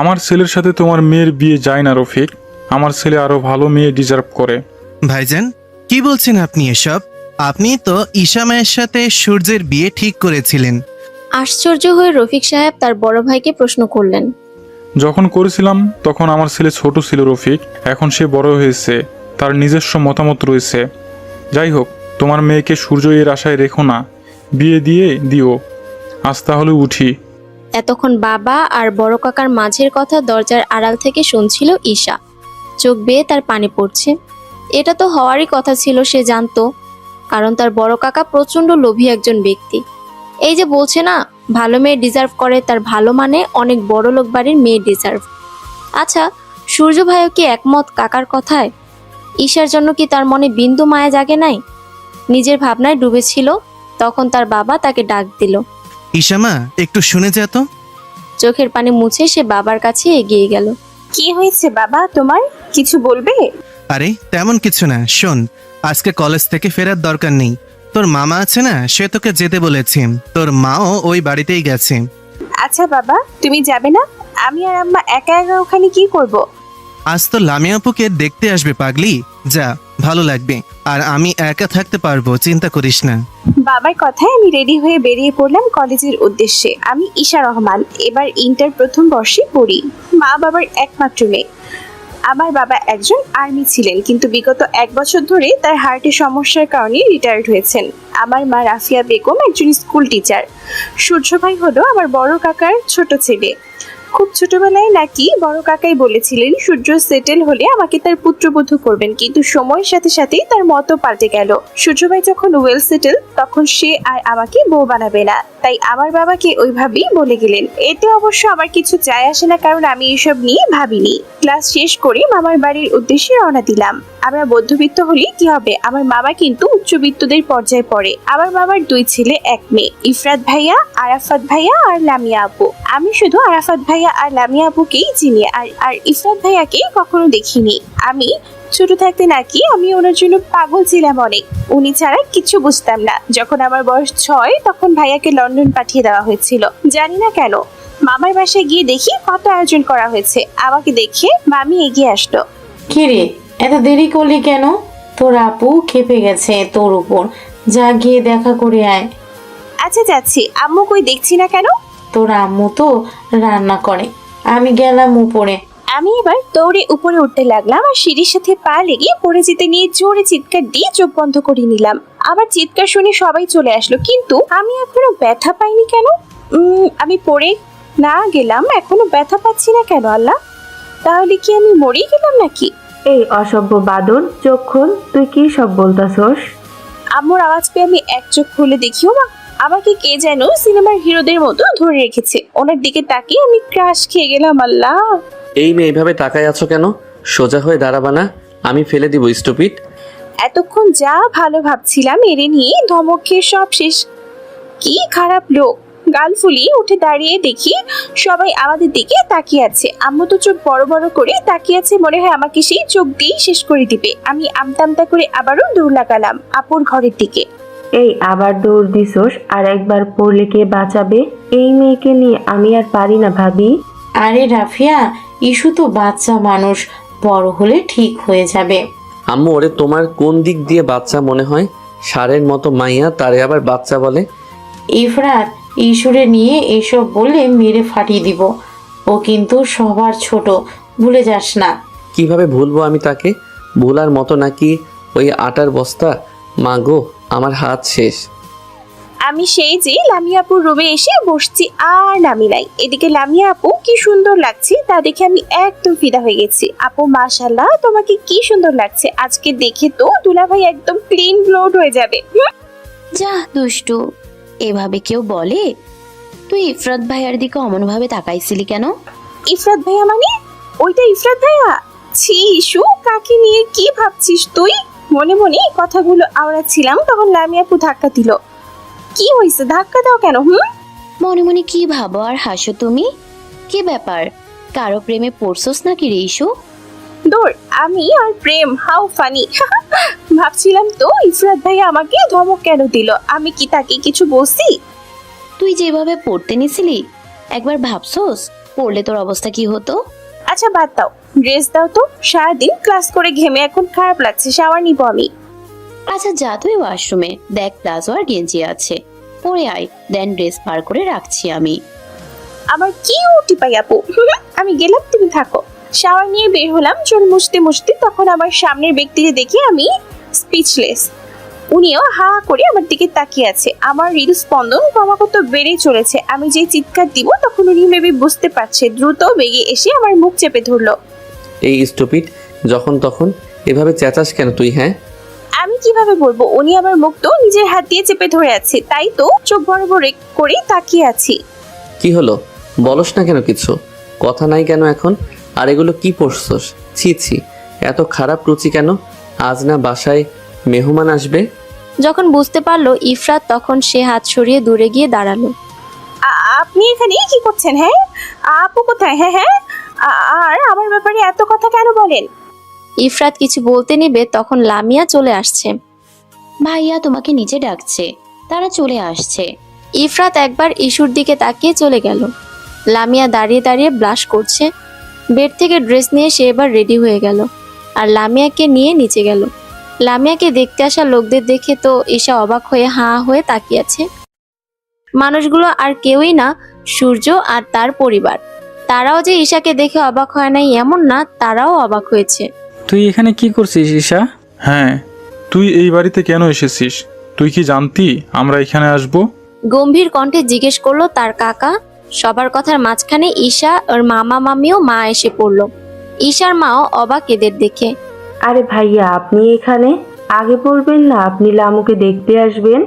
আমার ছেলের সাথে তোমার মেয়ের বিয়ে যায় না রফিক। আমার ছেলে আরো ভালো মেয়ে ডিজার্ভ করে। ভাইজান, কি বলছেন আপনি এসব? আপনি তো ঈশা মায়ের সাথে সূর্যের বিয়ে ঠিক করেছিলেন। আশ্চর্য হয়ে রফিক সাহেব তার বড় ভাইকে প্রশ্ন করলেন। যখন করেছিলাম তখন আমার ছেলে ছোট ছিল রফিক। এখন সে বড় হয়েছে, তার নিজস্ব মতামত রয়েছে। যাই হোক, তোমার মেয়েকে সূর্য এর আশায় রেখো না, বিয়ে দিয়ে দিও। আজ তাহলে উঠি। এতক্ষণ বাবা আর বড় কাকার মাঝের কথা দরজার আড়াল থেকে শুনছিল ঈশা। চোখ বেয়ে তার পানি পড়ছে। এটা তো হওয়ারই কথা ছিল, সে জানতো, কারণ তার বড় কাকা প্রচন্ড লোভী একজন ব্যক্তি। এই যে বলছে না, ভালো মেয়ে ডিজার্ভ করে, তার ভালো মানে অনেক বড় লোক বাড়ির মেয়ে ডিজার্ভ। আচ্ছা, সূর্য ভাইও কি একমত কাকার কথায়? ঈশার জন্য কি তার মনে বিন্দু মায়া জাগে নাই? নিজের ভাবনায় ডুবেছিল, তখন তার বাবা তাকে ডাক দিল। ঈশা মা, একটু শুনে যা তো। চোখের পানি মুছে সে বাবার কাছে এগিয়ে গেল। কি হয়েছে বাবা তোমার? কিছু বলবে? আরে তেমন কিছু না, শোন, আজকে কলেজ থেকে ফেরার দরকার নেই। তোর মামা আছে না, সে তোকে যেতে বলেছে। তোর মাও ওই বাড়িতেই গেছে। আচ্ছা বাবা, তুমি যাবে না? আমি আর আম্মা একা একা ওখানে কি করব? আজ তো লামিয়া আপুকে দেখতে আসবে পাগলি। যা, ভালো লাগবে। আর আমি একা থাকতে পারবো, চিন্তা করিস না। বাবার কথায় আমি রেডি হয়ে বেরিয়ে পড়লাম কলেজের উদ্দেশ্যে। আমি ঈশা রহমান, এবার ইন্টার প্রথম বর্ষে পড়ি। মা বাবার একমাত্র মেয়ে। আমার বাবা একজন আর্মি ছিলেন, কিন্তু বিগত 1 বছর ধরে তার হার্টের সমস্যার কারণে রিটায়ার্ড হয়েছেন। আমার মা রাফিয়া বেগম একজন স্কুল টিচার। সূর্য ভাই হলো আমার বড় কাকার ছোট ছেলে। খুব ছোটবেলায় নাকি বড় কাকাই বলেছিলেন সূর্য সেটেল হলে আমাকে তার পুত্রবধূ করবেন, কিন্তু সময়ের সাথে সাথেই তার মতও পাল্টে গেল। সূর্য ভাই যখন ওয়েল সেটেল, তখন সে আর আমাকে বউ বানাবে না, তাই আমার বাবাকে ওইভাবেই বলে গেলেন। এতে অবশ্য আমার কিছু যায় আসে না, কারণ আমি এসব নিয়ে ভাবিনি। ক্লাস শেষ করে মামার বাড়ির উদ্দেশ্যে রওনা দিলাম। আমরা মধ্যবিত্ত হলে কি হবে, আমার মামা কিন্তু উচ্চবিত্তদের পর্যায়ে পড়ে। আমার বাবার 2 ছেলে 1 মেয়ে, ইফরাত ভাইয়া, আরাফাত ভাইয়া আর লামিয়া আপু। আমি শুধু আরাফাত ভাইয়া আর লামিয়া আপুকেই চিনি, আর ইফরাত ভাইয়াকে কখনো দেখিনি। আমি ছোট থাকতে নাকি আমি ওনার জন্য পাগল ছিলাম অনেক। উনি ছাড়া কিছু বুঝতাম না। যখন আমার বয়স 6, তখন ভাইয়াকে লন্ডন পাঠিয়ে দেওয়া হয়েছিল। জানি না কেন, মামার বাসায় গিয়ে দেখি কত আয়োজন করা হয়েছে। আমাকে দেখে মামি এগিয়ে আসলো। কিরে, এত দেরি করলি কেন? তোর আপু খেপে গেছে তোর উপর। যা গিয়ে দেখা করে আয়। আচ্ছা যাচ্ছি। আম্মু কই দেখছি না কেন? তোর আম্মু তো রান্না করে, আমি গেলাম উপরে। আমি এবার দৌড়ে উপরে উঠতে লাগলাম, আর সিঁড়ির সাথে পা লেগে পড়ে যেতে নিয়ে জোরে চিৎকার দিয়ে চোখ বন্ধ করে নিলাম। আমার চিৎকার শুনে সবাই চলে আসলো, কিন্তু আমি এখনো ব্যথা পাইনি কেন? আমি পড়ে না গেলাম, এখনো ব্যথা পাচ্ছি না কেন আল্লাহ? তাহলে কি আমি মরেই গেলাম নাকি? এই অসভ্য বাদর, চোখ খোল। তুই কি সব বলতাছস? আম্মুর আওয়াজ পেয়ে আমি এক চোখ খুলে দেখিও মা, আমাকে কে যেন সিনেমার হিরোদের মতো ধরে রেখেছে। ওনার দিকে তাকিয়ে আমি ক্রাশ খেয়ে গেলাম। আল্লাহ! এই মেয়ে এইভাবে তাকায় আছো কেন? সোজা হয়ে দাঁড়াবা না, আমি ফেলে দিব স্টুপিড। এতক্ষণ যা ভালো ভাবছিলাম এরে নিয়ে ধমক খেয়ে সব শেষ। কি খারাপ লোক! গাল ফুলিয়ে উঠে দাঁড়িয়ে দেখি সবাই আমাদের দিকে তাকিয়ে আছে। আম্মু তো চোখ বড় বড় করে তাকিয়ে আছে, মনে হয় আমাকে সেই চোখ দিয়েই শেষ করে দিবে। আমি আমতামতা করে আবারও দৌড় লাগালাম আপুর ঘরের দিকে। এই আবার দৌড় দিছস? আর একবার পড়লে কে বাঁচাবে? এই মেয়েকে নিয়ে আমি আর পারি না ভাবি। আরে রাফিয়া, ইস্যু তো বাচ্চা মানুষ, বড় হলে ঠিক হয়ে যাবে। আম্মু, ওরে তোমার কোন দিক দিয়ে বাচ্চা মনে হয়? ষাঁড়ের মতো মাইয়া, তারে আবার বাচ্চা বলে? ইফরাত, ইস্যুরে নিয়ে এসব বললে মেরে ফাটিয়ে দিব। ও কিন্তু সবার ছোট, ভুলে যাস না। কিভাবে ভুলবো আমি তাকে? ভুলার মতো নাকি ওই আটার বস্তা? মা গো, আমার হাত শেষ। আমি সেই যে লামিয়া আপুর রুমে এসে বসছি, আর নামি নাই। এদিকে লামিয়া আপু কি সুন্দর লাগছে তা দেখে আমি একদম ফিদা হয়ে গেছি। আপু মাশাআল্লাহ, তোমাকে কি সুন্দর লাগছে। আজকে দেখে তো দুলাভাই একদম ক্লিন ব্লোড হয়ে যাবে। যা দুষ্টু, এভাবে কেউ বলে? তুই ইফরাত ভাইয়ার দিকে অমন ভাবে তাকাইছিলি কেন? ইফরাত ভাইয়া মানে? ওইটা ইফরাত ভাইয়া? ছি ইস্যু, কাকে নিয়ে কি ভাবছিস তুই? মনে মনে কথাগুলো আওড়াচ্ছিলাম, তখন লামিয়া আপু ধাক্কা দিল। কি হয়েছে? ধাক্কা দাও কেন? মনে মনে কি ভাবো আর হাসো তুমি? কি ব্যাপার, কারো প্রেমে পড়ছস নাকি রে ইস্যু? দৌড়! আমি আর প্রেম? How funny! ভাবছিলাম তো ইফরাত ভাইয়া আমাকে ধমক কেন দিল। আমি কি তাকে কিছু বলছি? তুই যেভাবে পড়তে নিছিলি, একবার ভাবছস পড়লে তোর অবস্থা কি হতো? আচ্ছা বাদ দাও, ড্রেস দাও তো। সারাদিন ক্লাস করে ঘেমে এখন খারাপ লাগছে, শাওয়ার নিবো আমি। আচ্ছা যা তুই ওয়াশরুমে, দেখ প্লাজো আর গেঞ্জি আছে, পরে আয়, দেন ড্রেস বার করে রাখছি আমি। আমার কিউটি পাই আপু। আমি গেলাম, তুমি থাকো। শাওয়ার নিয়ে বের হলাম, চুল মুছতে মুছতে তখন আমার সামনের ব্যক্তিকে দেখে আমি স্পিচলেস। উনিও হা করে আমার দিকে তাকিয়ে আছে। আমার হৃদস্পন্দন ক্রমাগত বেড়ে চলেছে। আমি যে চিৎকার দিব তখন উনি মেবি বুঝতে পারছে, দ্রুত বেগে এসে আমার মুখ চেপে ধরলো। এই স্টুপিড, যখন তখন এভাবে চেঁচাস কেন তুই? হ্যাঁ, আমি কিভাবে বলবো, উনি আমার মুখ তো নিজের হাত দিয়ে চেপে ধরে আছে, তাই তো চোখ বড় বড় করে তাকিয়ে আছি। কি হলো? বলস না কেন কিছু? কথা নাই কেন এখন? আর এগুলো কি পড়ছস? ছি ছি, এত খারাপ রুচি কেন? আজ না বাসায় মেহমান আসবে? যখন বুঝতে পারলো ইফরাত, তখন সে হাত সরিয়ে দূরে গিয়ে দাঁড়ালো। আপনি এখানে কি করছেন? হ্যাঁ, আপু কোথায়? হ্যাঁ হ্যাঁ, আর আমার ব্যাপারে এত কথা কেন বলেন? ইফরাত কিছু বলতে নিবে তখন লামিয়া চলে আসছে। ভাইয়া তোমাকে নিচে ডাকছে, তারা চলে আসছে। ইফরাত একবার ইস্যুর দিকে তাকিয়ে চলে গেল। লামিয়া দাঁড়িয়ে দাঁড়িয়ে ব্লাশ করছে। বেড থেকে ড্রেস নিয়ে সে এবার রেডি হয়ে গেল আর লামিয়াকে নিয়ে নিচে গেল। লামিয়াকে দেখতে আসা লোকদের দেখে তো ঈশা অবাক হয়ে হাঁ হয়ে তাকিয়ে আছে। মানুষগুলো আর কেউই না, সূর্য আর তার পরিবার। তারাও যে ঈশাকে দেখে অবাক হয় নাই এমন না, তারাও অবাক হয়েছে। তুই এখানে কি করছিস ঈশা? হ্যাঁ, তুই এই বাড়িতে কেন এসেছিস? তুই কি জানতি আমরা এখানে আসব? গম্ভীর কণ্ঠে জিজ্ঞেস করলো তার কাকা। সবার কথার মাঝখানে ঈশা ওর মামা মামিও মা এসে পড়লো। ঈশার মাও অবাক এদের দেখে। আরে ভাইয়া, আপনি এখানে? আগে বলবেন না আপনি লামুকে দেখতে আসবেন?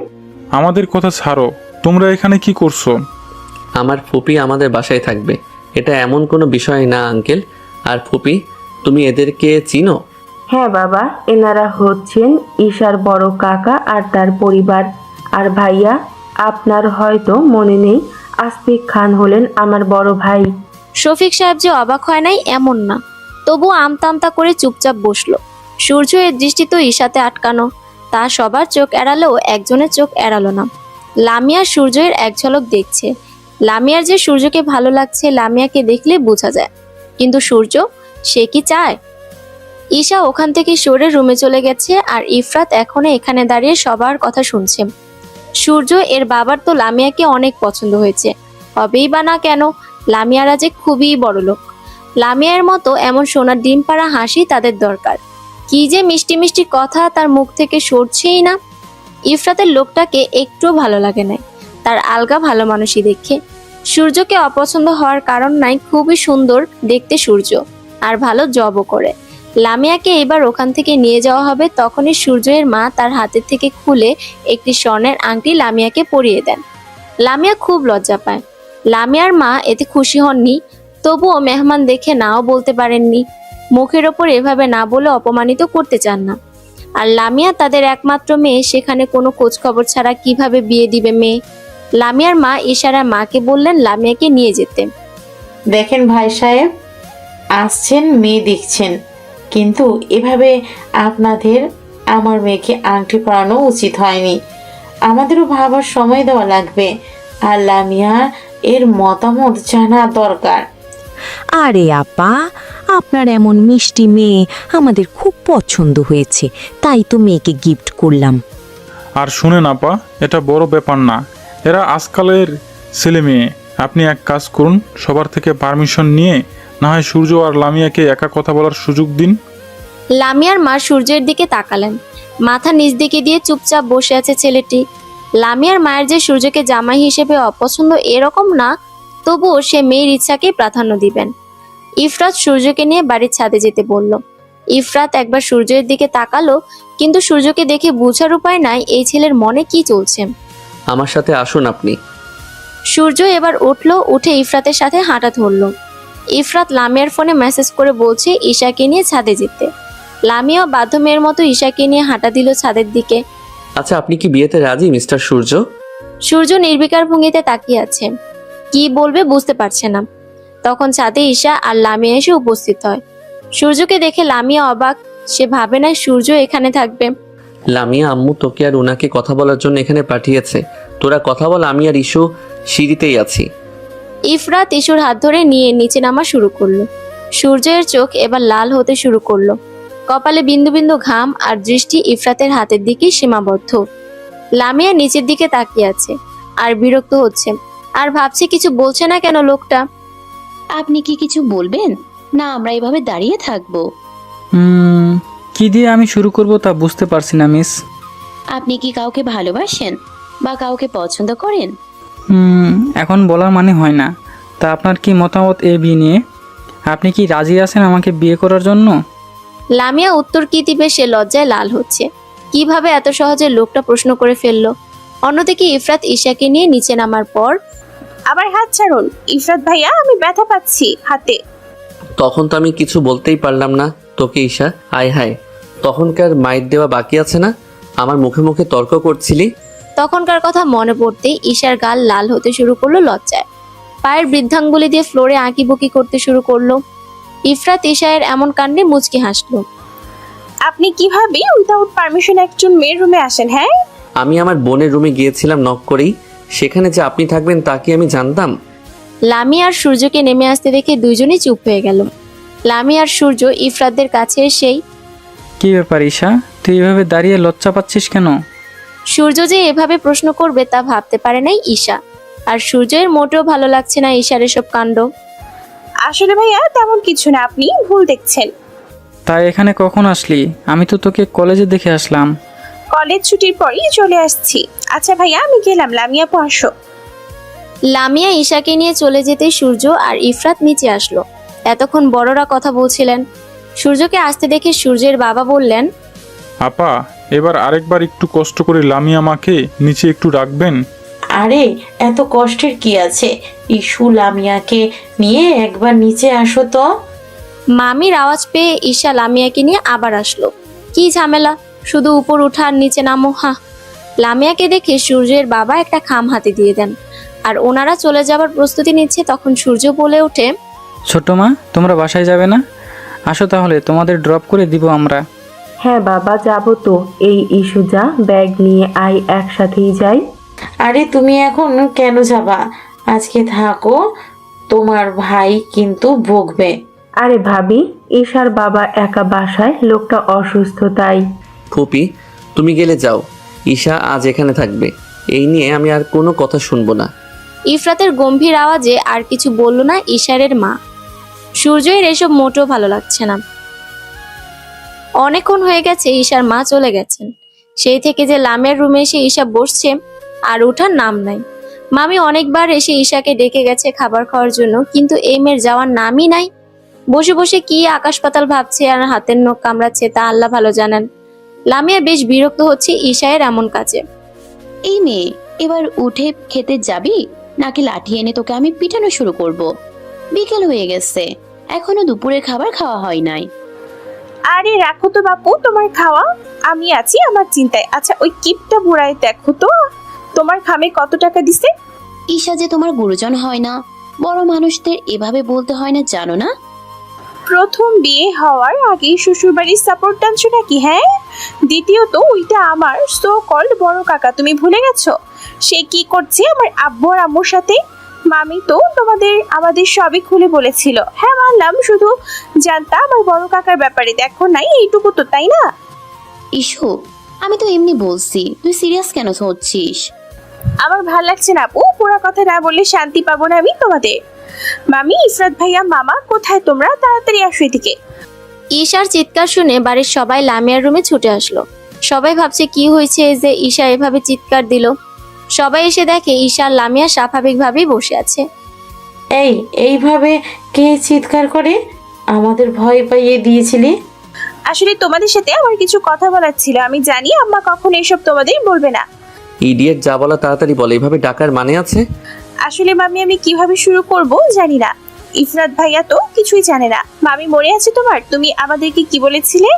আমাদের কথা ছাড়ো, তোমরা এখানে কি করছো? আমার ফুপি আমাদের বাসায় থাকবে, এটা এমন কোনো বিষয় না আঙ্কেল। আর ফুপি, তুমি এদেরকে চিনো? হ্যাঁ বাবা, এনারা হচ্ছেন ঈশার বড় কাকা আর তার পরিবার। আর ভাইয়া, আপনার হয়তো মনে নেই, আসফিক খান হলেন আমার বড় ভাই। শফিক সাহেব যে অবাক হয় নাই এমন না, তবু আমতা করে চুপচাপ বসলো। সূর্য এর দৃষ্টি তো ঈশাতে আটকানো। তা সবার চোখ এড়ালেও একজনের চোখ এড়ালো না। লামিয়া সূর্যের এক ঝলক দেখছে। লামিয়ার যে সূর্যকে ভালো লাগছে লামিয়াকে দেখলে বোঝা যায়, কিন্তু সূর্য সে কি চায়? ঈশা ওখান থেকে সরে রুমে চলে গেছে আর ইফরাত এখনো এখানে দাঁড়িয়ে সবার কথা শুনছে। সূর্য এর বাবার তো লামিয়াকে অনেক পছন্দ হয়েছে, হবেই বা না কেন। লামিয়ারা যে খুবই বড় লোক। লামিয়ার মতো এমন সোনার ডিম পাড়া হাসি তাদের দরকার। কি যে মিষ্টি মিষ্টি কথা তার মুখ থেকে সরছেই না। ইফরাতের লোকটাকে একটুও ভালো লাগে না, তার আলগা ভালো মানুষই দেখে। সূর্যকে অপছন্দ হওয়ার কারণ নাই, খুবই সুন্দর দেখতে সূর্য, আর ভালো জবও করে। লামিয়াকে এবার ওখান থেকে নিয়ে যাওয়া হবে। তখনই সূর্যের মা তার হাতের থেকে খুলে একটি স্বর্ণের আংটি লামিয়াকে পরিয়ে দেন। লামিয়া খুব লজ্জা পায়। লামিয়ার মা এতে খুশি হননি, তবুও মেহমান দেখে নাও বলতে পারেননি। মুখের ওপর এভাবে না বলে অপমানিত করতে চান না। আর লামিয়া তাদের একমাত্র মেয়ে, সেখানে কোনো খোঁজ খবর ছাড়া কিভাবে বিয়ে দিবে মেয়ে? লামিয়ার মা ইশারায় মাকে বললেন লামিয়াকে নিয়ে যেতে। দেখেন ভাই সাহেব, আসছেন মেয়ে দেখছেন, কিন্তু এভাবে আপনাদের আমার মেয়েকে আংটি পরানো উচিত হয়নি। আমাদেরও ভাবার সময় দেওয়া লাগবে, আর লামিয়া এর মতামত জানা দরকার। আরে আপা, আপনার এমন মিষ্টি মেয়ে আমাদের খুব পছন্দ হয়েছে, তাই তো মেয়েকে গিফট করলাম। আর শুনেন আপা, এটা বড় ব্যাপার না, এরা আজকালের ছেলে মেয়ে। আপনি এক কাজ করুন, সবার থেকে পারমিশন নিয়ে না হয় সূর্য আর লামিয়াকে একা কথা বলার সুযোগ দিন। লামিয়ার মা সূর্যের দিকে তাকালেন। মাথা নিচ দিকে দিয়ে চুপচাপ বসে আছে ছেলেটি। লামিয়ার মায়ের যে সূর্যকে জামাই হিসেবে অপছন্দ এরকম না, তবুও সে মেয়ের ইচ্ছাকে প্রাধান্য দিবেন। ইফরাত সূর্যকে নিয়ে বাড়ির ছাদে যেতে বলল। ইফরাত একবার সূর্যের দিকে তাকালো, কিন্তু সূর্যকে দেখে বোঝার উপায় নাই এই ছেলের মনে কি চলছে। আমার সাথে আসুন আপনি। সূর্য এবার উঠলো, উঠে ইফরাতের সাথে হাঁটা ধরলো। ইফরাত লামিয়ার ফোনে মেসেজ করে বলছে ঈশাকে নিয়ে ছাদে যেতে। লামিয়াও বাধ্য মেয়ের মতো ঈশাকে নিয়ে হাঁটা দিল ছাদের দিকে। আচ্ছা, আপনি কি বিয়েতে রাজি মিস্টার সূর্য? সূর্য নির্বিকার ভঙ্গিতে তাকিয়ে আছে, কি বলবে বুঝতে পারছে না। তখন ছাদে ঈশা আর লামিয়া এসে উপস্থিত হয়। সূর্যকে দেখে লামিয়া অবাক, সে ভাবে না সূর্য এখানে থাকবে। লামিয়া, আম্মু তোকে আর ওনাকে কথা বলার জন্য এখানে পাঠিয়েছে। তোরা কথা বল, আমি আর ইস্যু সিঁড়িতেই আছি। ইফরাত ইসুর হাত ধরে নিয়ে নিচে নামা শুরু করলো। সূর্যের চোখ এবার লাল হতে শুরু করলো। কপালে বিন্দু বিন্দু ঘাম আর দৃষ্টি ইফরাতের হাতের দিকে সীমাবদ্ধ। লামিয়া নিচের দিকে তাকিয়ে আছে আর বিরক্ত হচ্ছে, আর ভাবছে কিছু বলছে না কেন লোকটা। আপনি কি কিছু বলবেন, না আমরা এভাবে দাঁড়িয়ে থাকবো? কি দিয়ে আমি শুরু করব তা বুঝতে পারছি না মিস। আপনি কি কাউকে ভালোবাসেন বা কাউকে পছন্দ করেন? এখন বলার মানে হয় না। তা আপনার কি মতামত এ বিয়ে নিয়ে? আপনি কি রাজি আছেন আমাকে বিয়ে করার জন্য? লামিয়া উত্তর কি দিবে সে লজ্জায় লাল হচ্ছে। কিভাবে এত সহজে লোকটা প্রশ্ন করে ফেললো। অন্যদিকে ইফরাত ঈশাকে নিয়ে নিচে নামার পর, আমার হাত ছাড়ুন ইফরাত ভাইয়া, আমি ব্যথা পাচ্ছি হাতে। তখন তো আমি কিছু বলতেই পারলাম না তোকে ঈশা। আয় হায়, তখনকার মাইর দেওয়া বাকি আছে না? আমার মুখে মুখে তর্ক করছিলি। তখনকার কথা মনে পড়তেই ঈশার গাল লাল হতে শুরু করলো লজ্জায়। পায়ের বৃদ্ধাঙ্গুলি দিয়ে ফ্লোরে আঁকিবুকি করতে শুরু করলো। ইফরাত ঈশায়ের এমন কাণ্ডে মুচকি হাসলো। আপনি কিভাবে উইদাউট পারমিশন একজন মেয়ের রুমে আসেন? হ্যাঁ, আমি আমার বোনের রুমে গিয়েছিলাম নক করেই, সেখানে যে আপনি থাকবেন তা কি আমি জানতাম? লামি আর সূর্যকে নেমে আসতে দেখে দুইজনই চুপ হয়ে গেল। লামি আর সূর্য ইফরাতদের কাছে এসেই, কি ব্যাপার ঈশা, তুই এভাবে দাঁড়িয়ে লজ্জা পাচ্ছিস কেন? সূর্য যে এভাবে প্রশ্ন করবে তা ভাবতে পারে নাই ঈশা। আর সূর্যের মোটেও ভালো লাগছে না ঈশার এসব কাণ্ড। আসলে ভাইয়া তেমন কিছু না, আপনি ভুল দেখছেন। তাই এখানে কখন আসলি? আমি তো তোকে কলেজে দেখে আসলাম। কলেজ ছুটির পরই চলে আসছি। আচ্ছা ভাইয়া আমি গেলাম, লামিয়া আপু আসো। লামিয়া ঈশাকে নিয়ে চলে যেতে সূর্য আর ইফরাত নিচে আসলো। এতক্ষণ বড়রা কথা বলছিলেন। সূর্যকে আসতে দেখে সূর্যের বাবা বললেন, আপা, এবার আরেকবার একটু কষ্ট করে লামিয়া মাকে নিচে একটু রাখবেন। আরে এত কষ্টের কি আছে, ইস্যু লামিয়াকে নিয়ে একবার নিচে আসো তো। মামির আওয়াজ পেয়ে ঈশা লামিয়াকে নিয়ে আবার আসলো। কি ঝামেলা, শুধু উপর উঠা আর নিচে নামো। লামিয়াকে দেখে সূর্যের বাবা একটা খাম হাতে দিয়ে দেন। আর ওনারা চলে যাবার প্রস্তুতি নিচ্ছে, তখন সূর্য বলে ওঠে, ছোট মা, তোমরা বাসায় যাবে না? আসো তাহলে, তোমাদের ড্রপ করে দিব আমরা। হ্যাঁ বাবা, যাবো তো। এই ইস্যু যা, ব্যাগ নিয়ে আয়, একসাথেই যাই। আরে তুমি এখন কেন যাবা? আজকে থাকো, তোমার ভাই কিন্তু বকবে। আরে ভাবি, ঈশার বাবা একা বাসায়, লোকটা অসুস্থ তাই। ফুপি, তুমি গেলে যাও, ঈশা আজ এখানে থাকবে। এই নিয়ে আমি আর কোনো কথা শুনবো না। ইফরাতের গম্ভীর আওয়াজে আর কিছু বলল না ঈশারের মা। সূর্যের এসব মোটেও ভালো লাগছে না। অনেকক্ষণ হয়ে গেছে ঈশার মা চলে গেছেন। সেই থেকে যে লামের রুমে এসে ঈশা বসছে আর ওঠার নাম নাই। মামি অনেকবার এসে ঈশাকে ডেকে গেছে খাবার খাওয়ার জন্য, কিন্তু এই মেয়ের যাওয়ার নামই নাই। বসে বসে কি আকাশ পাতাল ভাবছে আর হাতের নখ কামড়াচ্ছে তা আল্লাহ ভালো জানেন। লামিয়া বেশ বিরক্ত হচ্ছে ঈশায়ের এমন কাজে। এই মেয়ে, এবার উঠে খেতে যাবি নাকি লাঠি এনে তোকে আমি পিটানো শুরু করব? বিকেল হয়ে গেছে, এখনো দুপুরের খাবার খাওয়া হয় নাই। আরে রাখো তো বাপু তোমার খাওয়া, আমি আছি আমার চিন্তায়। আচ্ছা ওই কিপটা বুড়ায় দেখো তো তোমার খামে কত টাকা দিছে। ঈশা যে তোমার গুরুজন হয় না, বড় মানুষদের এভাবে বলতে হয় না, জানো না? প্রথম বিয়ে হওয়ার আগে শ্বশুর বাড়ির সাপোর্ট টানছো নাকি? হ্যাঁ, দ্বিতীয়ত ওইটা আমার সো কল্ড বড় কাকা, তুমি ভুলে গেছো সে কি করছে আমার আব্বু আর আম্মুর সাথে? মামি তো আমাদের সবই খুলে বলেছিল। হ্যাঁ মানলাম, শুধু জানতাম আমার বড় কাকার ব্যাপারে, দেখো নাই এইটুকু তো, তাই না? ইস্যু, আমি তো এমনি বলছি, তুই সিরিয়াস কেন হচ্ছিস? আমার ভাল লাগছে না আপু, পুরো কথা না বললে শান্তি পাবো না আমি তোমাদের। মামি, ইফরাত ভাইয়া, মামা কোথায় তোমরা? তাড়াতাড়ি আসো এদিকে। ঈশার চিৎকার শুনে বাড়ির সবাই লামিয়ার রুমে ছুটে আসলো। সবাই ভাবছে কি হয়েছে যে ঈশা এভাবে চিৎকার দিল। সবাই এসে দেখে ঈশা আর লামিয়া স্বাভাবিকভাবেই বসে আছে। এইভাবে কে চিৎকার করে? আমাদের ভয় পাইয়ে দিয়েছিলি। আসলে তোমাদের সাথে আমার কিছু কথা বলার ছিল। আমি জানি আম্মা কখনো এসব তোমাদের বলবে না। ইডিয়েট, যা বলা তাড়াতাড়ি বলে, এভাবে ডাকার মানে আছে? আসলে মামি আমি কিভাবে শুরু করব জানি না। ইফরাত ভাইয়া তো কিছুই জানে না। মামি মনে আছে তোমার? তুমি আমাদেরকে কি বলেছিলে?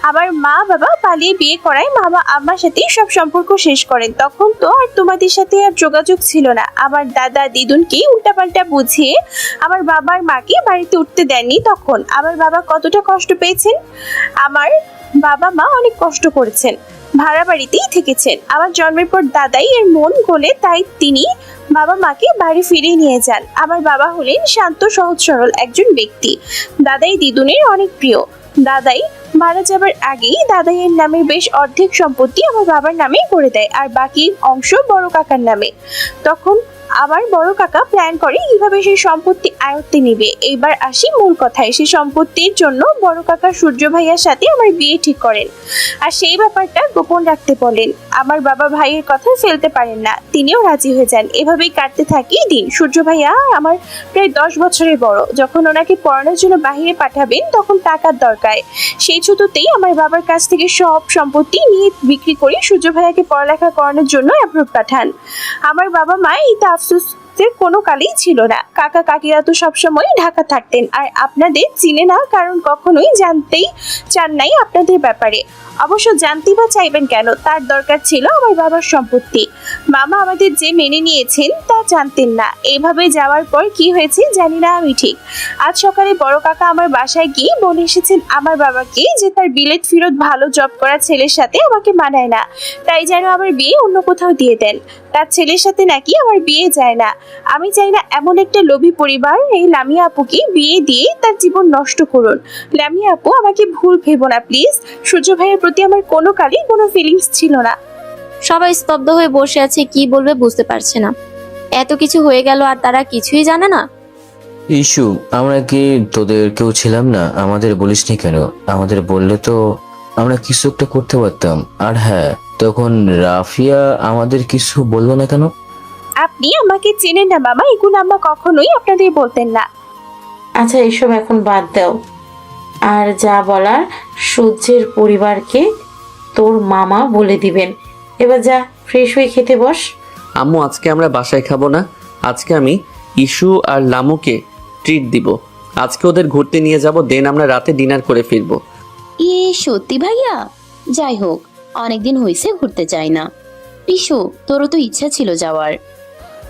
আমার মা বাবা পালিয়ে বিয়ে করায় মামা আম্মার সাথে সব সম্পর্ক শেষ করেন। তখন তো আর তোমাদের সাথে আর যোগাযোগ ছিল না। আমার দাদা দিদুনকে উল্টাপাল্টা বুঝিয়ে আমার বাবার মাকে বাড়িতে উঠতে দেননি। তখন আমার বাবা কতটা কষ্ট পেয়েছেন। আমার বাবা মা অনেক কষ্ট করেছেন। ভাড়া বাড়িতেই থেকেছেন। আমার জন্মের পর দাদাই এর মন গলে, তাই তিনি বাবা মাকে বাড়ি ফিরিয়ে নিয়ে যান। আমার বাবা হলেন শান্ত সহজ সরল একজন ব্যক্তি। দাদাই দিদুনের অনেক প্রিয়। দাদাই মারা যাবার আগেই দাদাইয়ের নামে বেশ অর্ধেক সম্পত্তি আমার বাবার নামে করে দেয়, আর বাকি অংশ বড় কাকার নামে। তখন আমার বড় কাকা প্ল্যান করে কিভাবে সেই সম্পত্তি আয়ত্তে নেবে। এইবার আসি মূল কথায়। সেই সম্পত্তির জন্য বড় কাকা সূর্য ভাইয়ার সাথে আমার বিয়ে ঠিক করেন, আর সেই ব্যাপারটা গোপন রাখতে বলেন। আমার বাবা ভাইয়ের কথা ফেলতে পারেন না, তিনিও রাজি হয়ে যান। এভাবেই কাটতে থাকি দিন। সূর্য ভাইয়া আমার প্রায় 10 বছরের বড়। যখন ওনাকে পড়ানোর জন্য বাহিরে পাঠাবেন তখন টাকার দরকার। সেই ছুতোতেই আমার বাবার কাছ থেকে সব সম্পত্তি নিয়ে বিক্রি করে সূর্য ভাইয়াকে পড়ালেখা করানোর জন্য অ্যাপ্রুভ পাঠান। আমার বাবা মা এই আফসোসের কোনো কালেই ছিল না। কাকা কাকিরা তো সবসময় ঢাকা থাকতেন, আর আপনাদের চিনে না, কারণ কখনোই জানতেই চান নাই আপনাদের ব্যাপারে। অবশ্য জানতে বা চাইবেন কেন, তার দরকার ছিল আমার বাবার সম্পত্তি। মামা আমাদের যে মেনে নিয়েছেন তা জানতেন না। এইভাবে যাওয়ার পর কি হয়েছে জানি না আমি ঠিক। আজ সকালে বড় কাকা আমার বাসায় গিয়ে বলে এসেছেন আমার বাবাকে যে তার বিলেত ফিরত ভালো জব করা ছেলের সাথে আমাকে মানায় না, তাই যেন আমার বিয়ে অন্য কোথাও দিয়ে দেন। তার ছেলের সাথে নাকি আমার বিয়ে যায় না। আমি চাই না এমন একটা লোভী পরিবার এই লামিয়া আপুকে বিয়ে দিয়ে তার জীবন নষ্ট করুন। লামিয়া আপু, আমাকে ভুল ভেবো না প্লিজ। সূর্য ভাইয়ের প্রতি আমার কোনো কালই কোনো ফিলিংস ছিল না। সবাই স্তব্ধ হয়ে বসে আছে, কি বলবে বুঝতে পারছে না। এত কিছু হয়ে গেল আর তারা কিছুই জানে না। ইস্যু, আমরা কি তোদের কেউ ছিলাম না? আমাদের বলিসনি কেন? আমাদের বললে তো আমরা কিছু একটা করতে পারতাম। আর হ্যাঁ, তখন রাফিয়া আমাদের কিছু বললো না কেন? আপনি আমাকে চেনেন না মামা, এগুলো আম্মা কখনোই আপনাদের বলতেন না। আচ্ছা, এসব এখন বাদ দাও। আর যা বলার সূর্যের পরিবারকে তোর মামা বলে দিবেন। এবার যা, ফ্রেশ হয়ে খেতে বস। আম্মু, আজকে আমরা বাসায় খাবো না। আজকে আমি ইস্যু আর লামুকে ট্রিট দিব। আজকে ওদের ঘুরতে নিয়ে যাব, দেন আমরা রাতে ডিনার করে ফিরবো। সত্যি ভাইয়া? যাই হোক, অনেকদিন হয়েছে ঘুরতে যাই না। ইসু, তোরও তো ইচ্ছা ছিল যাওয়ার।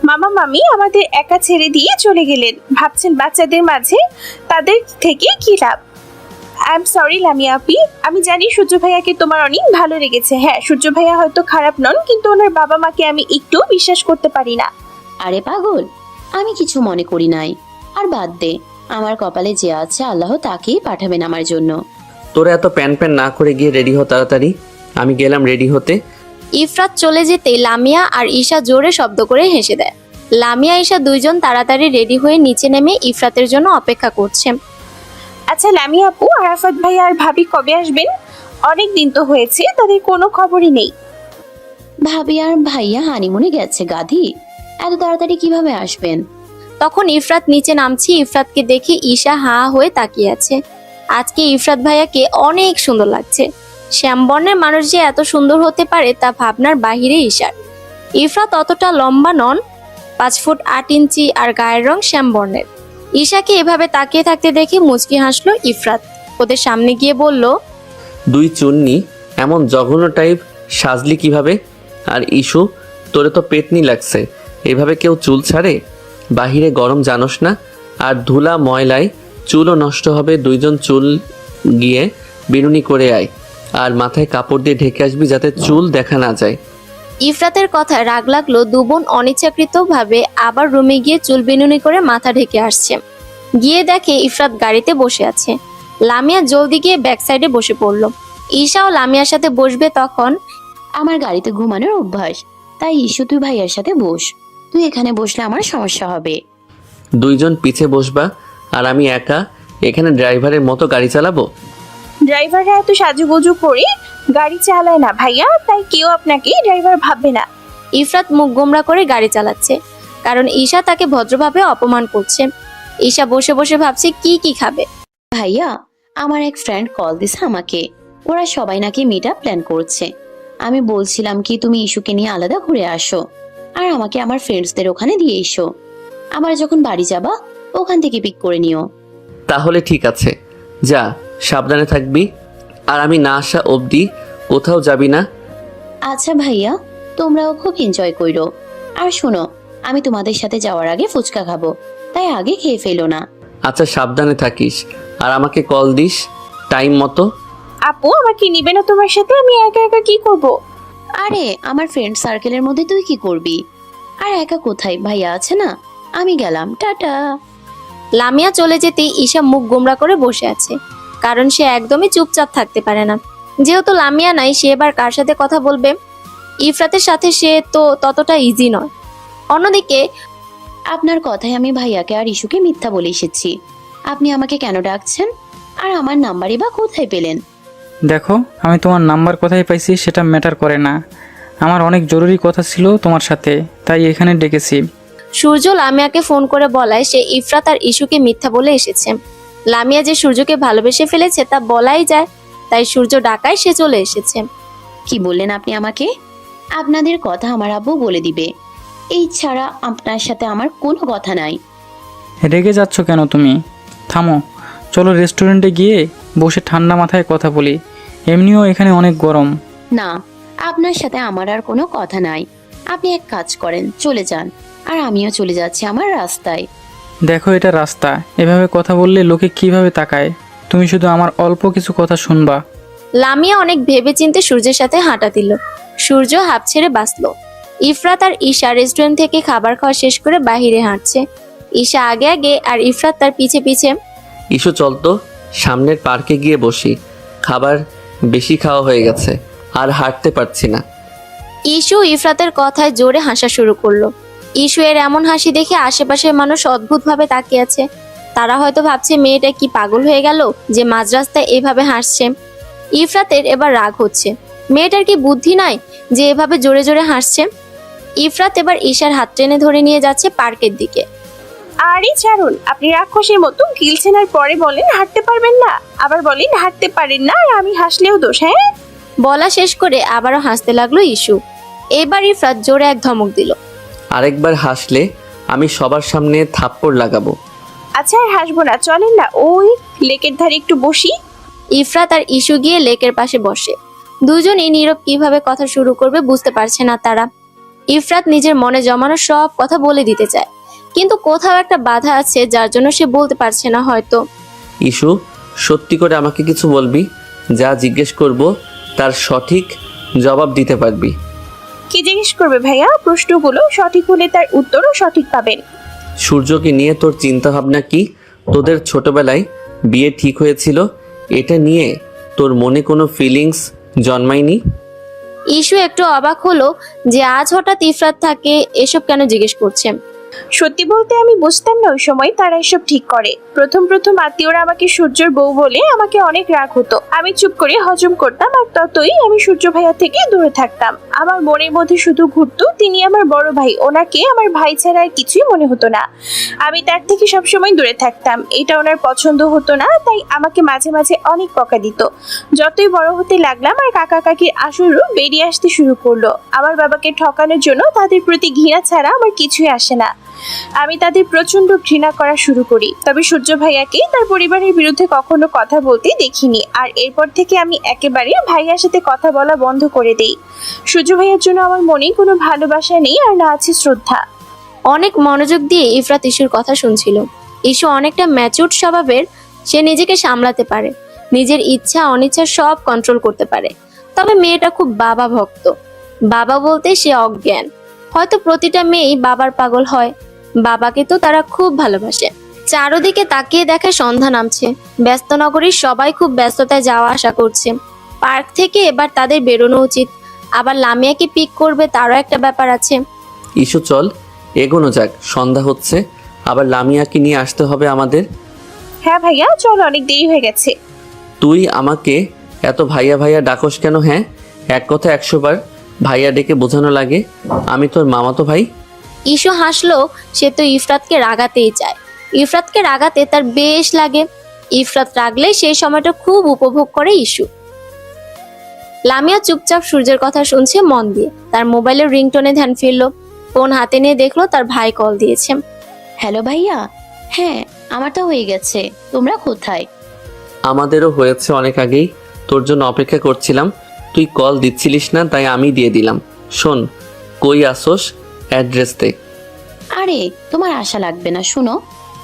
মামা মামি আমাদের একা ছেড়ে দিয়ে চলে গেলেন। ভাবছেন বাচ্চাদের মাঝে তাদের থেকে কি লাভ। আই এম সরি লামিয়া আপি। আমি জানি সূর্য ভাইয়াকে তোমার অনেক ভালো লেগেছে। হ্যাঁ, সূর্য ভাইয়া হয়তো খারাপ নন, কিন্তু ওনার বাবা মাকে আমি একটু বিশ্বাস করতে পারি না। আরে পাগল, আমি কিছু মনে করি নাই। আর বাদ দে, আমার কপালে যে আছে আল্লাহ তাকেই পাঠাবেন আমার জন্য। তোরা এত প্যান প্যান না করে গিয়ে রেডি হ তাড়াতাড়ি। আমি গেলাম রেডি হতে। ইফরাত চলে যেতে লামিয়া আর ঈশা জোরে শব্দ করে হেসে দেয়। লামিয়া ঈশা দুইজন তাড়াতাড়ি রেডি হয়ে নিচে নেমে ইফরাতের জন্য অপেক্ষা করছে। আচ্ছা লামিয়া আপু, আরাফাত ভাই আর ভাবি কবে আসবেন? অনেক দিন তো হয়েছে, তাদের কোনো খবরই নেই। ভাবি আর ভাইয়া হানিমুনে গেছে গাধি, এত তাড়াতাড়ি কিভাবে আসবেন? তখন ইফরাত নিচে নামছে। ইফরাতকে দেখে ঈশা হাঁ হয়ে তাকিয়ে আছে। আজকে ইফরাত ভাইয়াকে অনেক সুন্দর লাগছে। শ্যামবর্ণের মানুষ যে এত সুন্দর হতে পারে তা ভাবনার বাহিরে ঈশার। ইফরাত অতটা লম্বা নন, 5 ফুট 8 ইঞ্চি, আর গায়ের রং শ্যামবর্ণের। ঈশাকে এভাবে তাকিয়ে থাকতে দেখে মুচকি হাসলো ইফরাত। ওদের সামনে গিয়ে বলল, দুই চুন্নি এমন জঘন্য টাইপ সাজলি কিভাবে? আর ইস্যু, তোরে তো পেটনি লাগছে। এভাবে কেউ চুল ছাড়ে? বাহিরে গরম জানোস না? আর ধুলা ময়লায় চুলও নষ্ট হবে। দুইজন চুল গিয়ে বিনুনি করে আয়, আর মাথায় কাপড় দিয়ে ঢেকে আসবি যাতে চুল দেখা না যায়। ইফরাতের কথায় রাগ লাগলো। দু বোন অনিচ্ছাকৃতভাবে আবার রুমে গিয়ে চুল বিনুনি করে মাথা ঢেকে আসছে। গিয়ে দেখে ইফরাত গাড়িতে বসে আছে। লামিয়া জলদি গিয়ে ব্যাক সাইডে বসে পড়ল। ঈশাও লামিয়ার সাথে বসবে তখন, আমার গাড়িতে ঘুমানোর অভ্যাস, তাই ইস্যু তুই ভাইয়ার সাথে বস। তুই এখানে বসলে আমার সমস্যা হবে। দুইজন পিছে বসবা, আর আমি একা এখানে ড্রাইভারের মতো গাড়ি চালাবো? ড্রাইভাররা এত সাজুগুজু করে গাড়ি চালায় না ভাইয়া, তাই কেউ আপনাকে ড্রাইভার ভাববে না। ইফরাত মুখ গোমরা করে গাড়ি চালাচ্ছে, কারণ ঈশা তাকে ভদ্রভাবে অপমান করছে। ঈশা বসে বসে ভাবছে কি কি খাবে। ভাইয়া, আমার এক ফ্রেন্ড কল দিছে আমাকে। ওরা সবাই নাকি মিট প্ল্যান করছে। আমি বলছিলাম কি তুমি ইস্যুকে নিয়ে আলাদা ঘুরে আসো, আর আমাকে আমার ফ্রেন্ডসদের ওখানে দিয়ে এসো। আবার যখন বাড়ি যাবা ওখান থেকে পিক করে নিও। তাহলে ঠিক আছে, যা, সাবধানে থাকবি। আর আমি না আসা অবধি কোথাও যাবি না। আচ্ছা ভাইয়া, তোমরাও খুব এনজয় করো। আর শোনো, আমি তোমাদের সাথে যাওয়ার আগে ফুচকা খাবো, তাই আগে খেয়ে ফেলো না। আচ্ছা, সাবধানে থাকিস, আর আমাকে কল দিস টাইম মতো। আপু আমাকে নিবে না তোমার সাথে? আমি একা একা কি করব? আরে আমার ফ্রেন্ড সার্কেলের মধ্যে তুই কি করবি? আর একা কোথায়, ভাইয়া আছে না, আমি গেলাম, টাটা। লামিয়া চলে যেতেই ঈশা মুখ গোমরা করে বসে আছে, কারণ সে একদমই চুপচাপ থাকতে পারে না। যেহেতু লামিয়া নাই, সে এবার কার সাথে কথা বলবে? ইফরাতের সাথে সে তো ততটা ইজি নয়। অন্যদিকে আপনার কথায় আমি ভাইয়াকে আর ইস্যুকে মিথ্যা বলে এসেছি। আপনি আমাকে কেন ডাকছেন? আর আমার নাম্বারই বা কোথায় পেলেন? দেখো, আমি তোমার নাম্বার কোথায় পাইছি সেটা ম্যাটার করে না। আমার অনেক জরুরি কথা ছিল তোমার সাথে, তাই এখানে ডেকেছি। সূর্য লামিয়াকে ফোন করে বলায় সে ইফরাত আর ইস্যুকে মিথ্যা বলে এসেছে। লামিয়া যে সূর্যকে ভালোবেসে ফেলেছে তা বলাই যায়, তাই সূর্য ডাকায় সে চলে এসেছে। কি বললেন আপনি আমাকে? আপনাদের কথা আমার আব্বু বলে দিবে। এই ছাড়া আপনার সাথে আমার কোনো কথা নাই। রেগে যাচ্ছ কেন তুমি? থামো, চলো রেস্টুরেন্টে গিয়ে বসে ঠান্ডা মাথায় কথা বলি। এমনিও এখানে অনেক গরম। না, আপনার সাথে আমার আর কোনো কথা নাই। আপনি এক কাজ করেন, চলে যান, আর আমিও চলে যাচ্ছি আমার রাস্তায়। দেখো, এটা রাস্তা, এভাবে কথা বললে লোকে কিভাবে তাকায়? তুমি শুধু আমার অল্প কিছু কথা শুনবা। লামিয়া অনেক ভেবেচিন্তে সূর্যের সাথে হাঁটা দিল। সূর্য হাঁপ ছেড়ে বাঁচলো। ইফরাত আর ঈশা রেস্টুরেন্ট থেকে খাবার খাওয়া শেষ করে বাইরে হাঁটছে। ঈশা আগে আগে আর ইফরাত তার পিছে পিছে। ইস্যু চল তো, সামনের পার্কে গিয়ে বসি। খাবার বেশি খাওয়া হয়ে গেছে, আর হাঁটতে পারছি না। ইস্যু ইফরাতের কথায় জোরে হাসা শুরু করলো। ইস্যু এর এমন হাসি দেখে আশেপাশের মানুষ অদ্ভুতভাবে তাকিয়ে আছে। তারা হয়তো ভাবছে মেয়েটা কি পাগল হয়ে গেল যে মাঝ রাস্তায় এভাবে হাসছে। ইফরাতের এবার রাগ হচ্ছে, মেয়েটার কি বুদ্ধি নাই যে এভাবে জোরে জোরে হাসছে। ইফরাত এবার ঈশার হাত টেনে ধরে নিয়ে যাচ্ছে পার্কের দিকে। আরে ছাড়ুন, আপনি রাক্ষসের মতো গিলছেন আর পরে বলেন হাঁটতে পারবেন না, আবার বলেন হাঁটতে পারেন না, আর আমি হাসলেও দোষ? হ্যাঁ, বলা শেষ করে আবারও হাসতে লাগলো ইস্যু। এবার ইফরাত জোরে এক ধমক দিল। আরেকবার হাসলে আমি সবার সামনে থাপ্পড় লাগাবো। আচ্ছা আর হাসবো না, চলেন না ওই লেকের ধারে একটু বসি। ইফরাত আর ইস্যু গিয়ে লেকের পাশে বসে। দুজনই নীরব, কিভাবে কথা শুরু করবে বুঝতে পারছে না তারা। ইফরাত নিজের মনে জমানো সব কথা বলে দিতে চায়, কিন্তু কোথাও একটা বাধা আছে যার জন্য সে বলতে পারছে না হয়তো। ইস্যু, সত্যি করে আমাকে কিছু বলবি? যা জিজ্ঞেস করব তার সঠিক জবাব দিতে পারবি। কি জিজ্ঞেস করবে ভাইয়া? প্রশ্নগুলো সঠিক হলে তার উত্তরও সঠিক পাবেন। সূর্যকে নিয়ে তোর চিন্তা ভাবনা কি? তোদের ছোটবেলায় বিয়ে ঠিক হয়েছিল, এটা নিয়ে তোর মনে কোনো ফিলিংস জন্মায়নি? ইস্যু একটু অবাক হলো যে আজ হঠাৎ ইফরাত তাকে এসব কেন জিজ্ঞেস করছে। সত্যি বলতে আমি বুঝতাম না ওই সময় তারা এসব ঠিক করে। প্রথম প্রথম আত্মীয়রা আমাকে সূর্যর বউ বলে আমাকে অনেক রাগ হতো। আমি চুপ করে হজম করতাম, আর ততই আমি সূর্য ভাইয়া থেকে দূরে থাকতাম। আমার মনের মধ্যে শুধু ঘুরতো তিনি আমার বড় ভাই, ওনাকে আমার ভাই ছাড়া আর কিছুই মনে হতো না। আমি তার থেকে সবসময় দূরে থাকতাম। এটা ওনার পছন্দ হতো না, তাই আমাকে মাঝে মাঝে অনেক বকা দিত। যতই বড় হতে লাগলাম আর কাকা কাকির আসরও বেরিয়ে আসতে শুরু করলো। আমার বাবাকে ঠকানোর জন্য তাদের প্রতি ঘৃণা ছাড়া আমার কিছুই আসে না। আমি তাদের প্রচন্ড ঘৃণা করা শুরু করি। তবে সূর্য ভাইয়াকে তার পরিবারের বিরুদ্ধে কখনো কথা বলতে দেখিনি, আর এরপর থেকে আমি একেবারে ভাইয়ার সাথে কথা বলা বন্ধ করে দেই। সূর্য ভাইয়ার জন্য আমার মনে কোনো ভালোবাসা নেই, আর না আছে শ্রদ্ধা। অনেক মনোযোগ দিয়ে ইফরাত ইস্যুর কথা শুনছিল। ইস্যু অনেকটা ম্যাচিউরড স্বভাবের, সে নিজেকে সামলাতে পারে, নিজের ইচ্ছা অনিচ্ছা সব কন্ট্রোল করতে পারে। তবে মেয়েটা খুব বাবা ভক্ত। বাবা বলতে সে অজ্ঞান। হয়তো প্রতিটা মেয়েই বাবার পাগল হয়, বাবাকে তো তারা খুব ভালোবাসে। চারদিকে তাকিয়ে দেখে সন্ধ্যা নামছে। ব্যস্ত নগরীর সবাই খুব ব্যস্ততায় যাওয়া আসা করছে। পার্ক থেকে এবার তাদের বেরোনো উচিত। আবার লামিয়াকে পিক করবে তারও একটা ব্যাপার আছে। ইস্যু চল, এগোনো যাক, সন্ধ্যা হচ্ছে। আবার লামিয়াকে নিয়ে আসতে হবে আমাদের। হ্যাঁ ভাইয়া চল, অনেক দেরি হয়ে গেছে। তুই আমাকে এত ভাইয়া ভাইয়া ডাকস কেন? হ্যাঁ, এক কথা 100 বার ভাইয়া ডেকে বোঝানো লাগে। আমি তোর মামাতো ভাই। ইস্যু হাসলো, সে তো ইফরাতকে রাগাতেই চায়। ইফরাতকে রাগাতে তার বেশ লাগে। ইফরাত রাগলে সেই সময়টা খুব উপভোগ করে ইস্যু। লামিয়া চুপচাপ সূর্যের কথা শুনছে মন দিয়ে। তার মোবাইলের রিংটোনে ধ্যান ফিরল। ফোন হাতে নিয়ে দেখলো তার ভাই কল দিয়েছে। হ্যালো ভাইয়া। হ্যাঁ, আমার তো হয়ে গেছে। তোমরা কোথায়? আমাদেরও হয়েছে অনেক আগেই, তোর জন্য অপেক্ষা করছিলাম। তুই কল দিচ্ছিলিস না, তাই আমি দিয়ে দিলাম। শোন, কই আসোস, অ্যাড্রেস দে। আরে তোমার আশা লাগবে না, শোনো,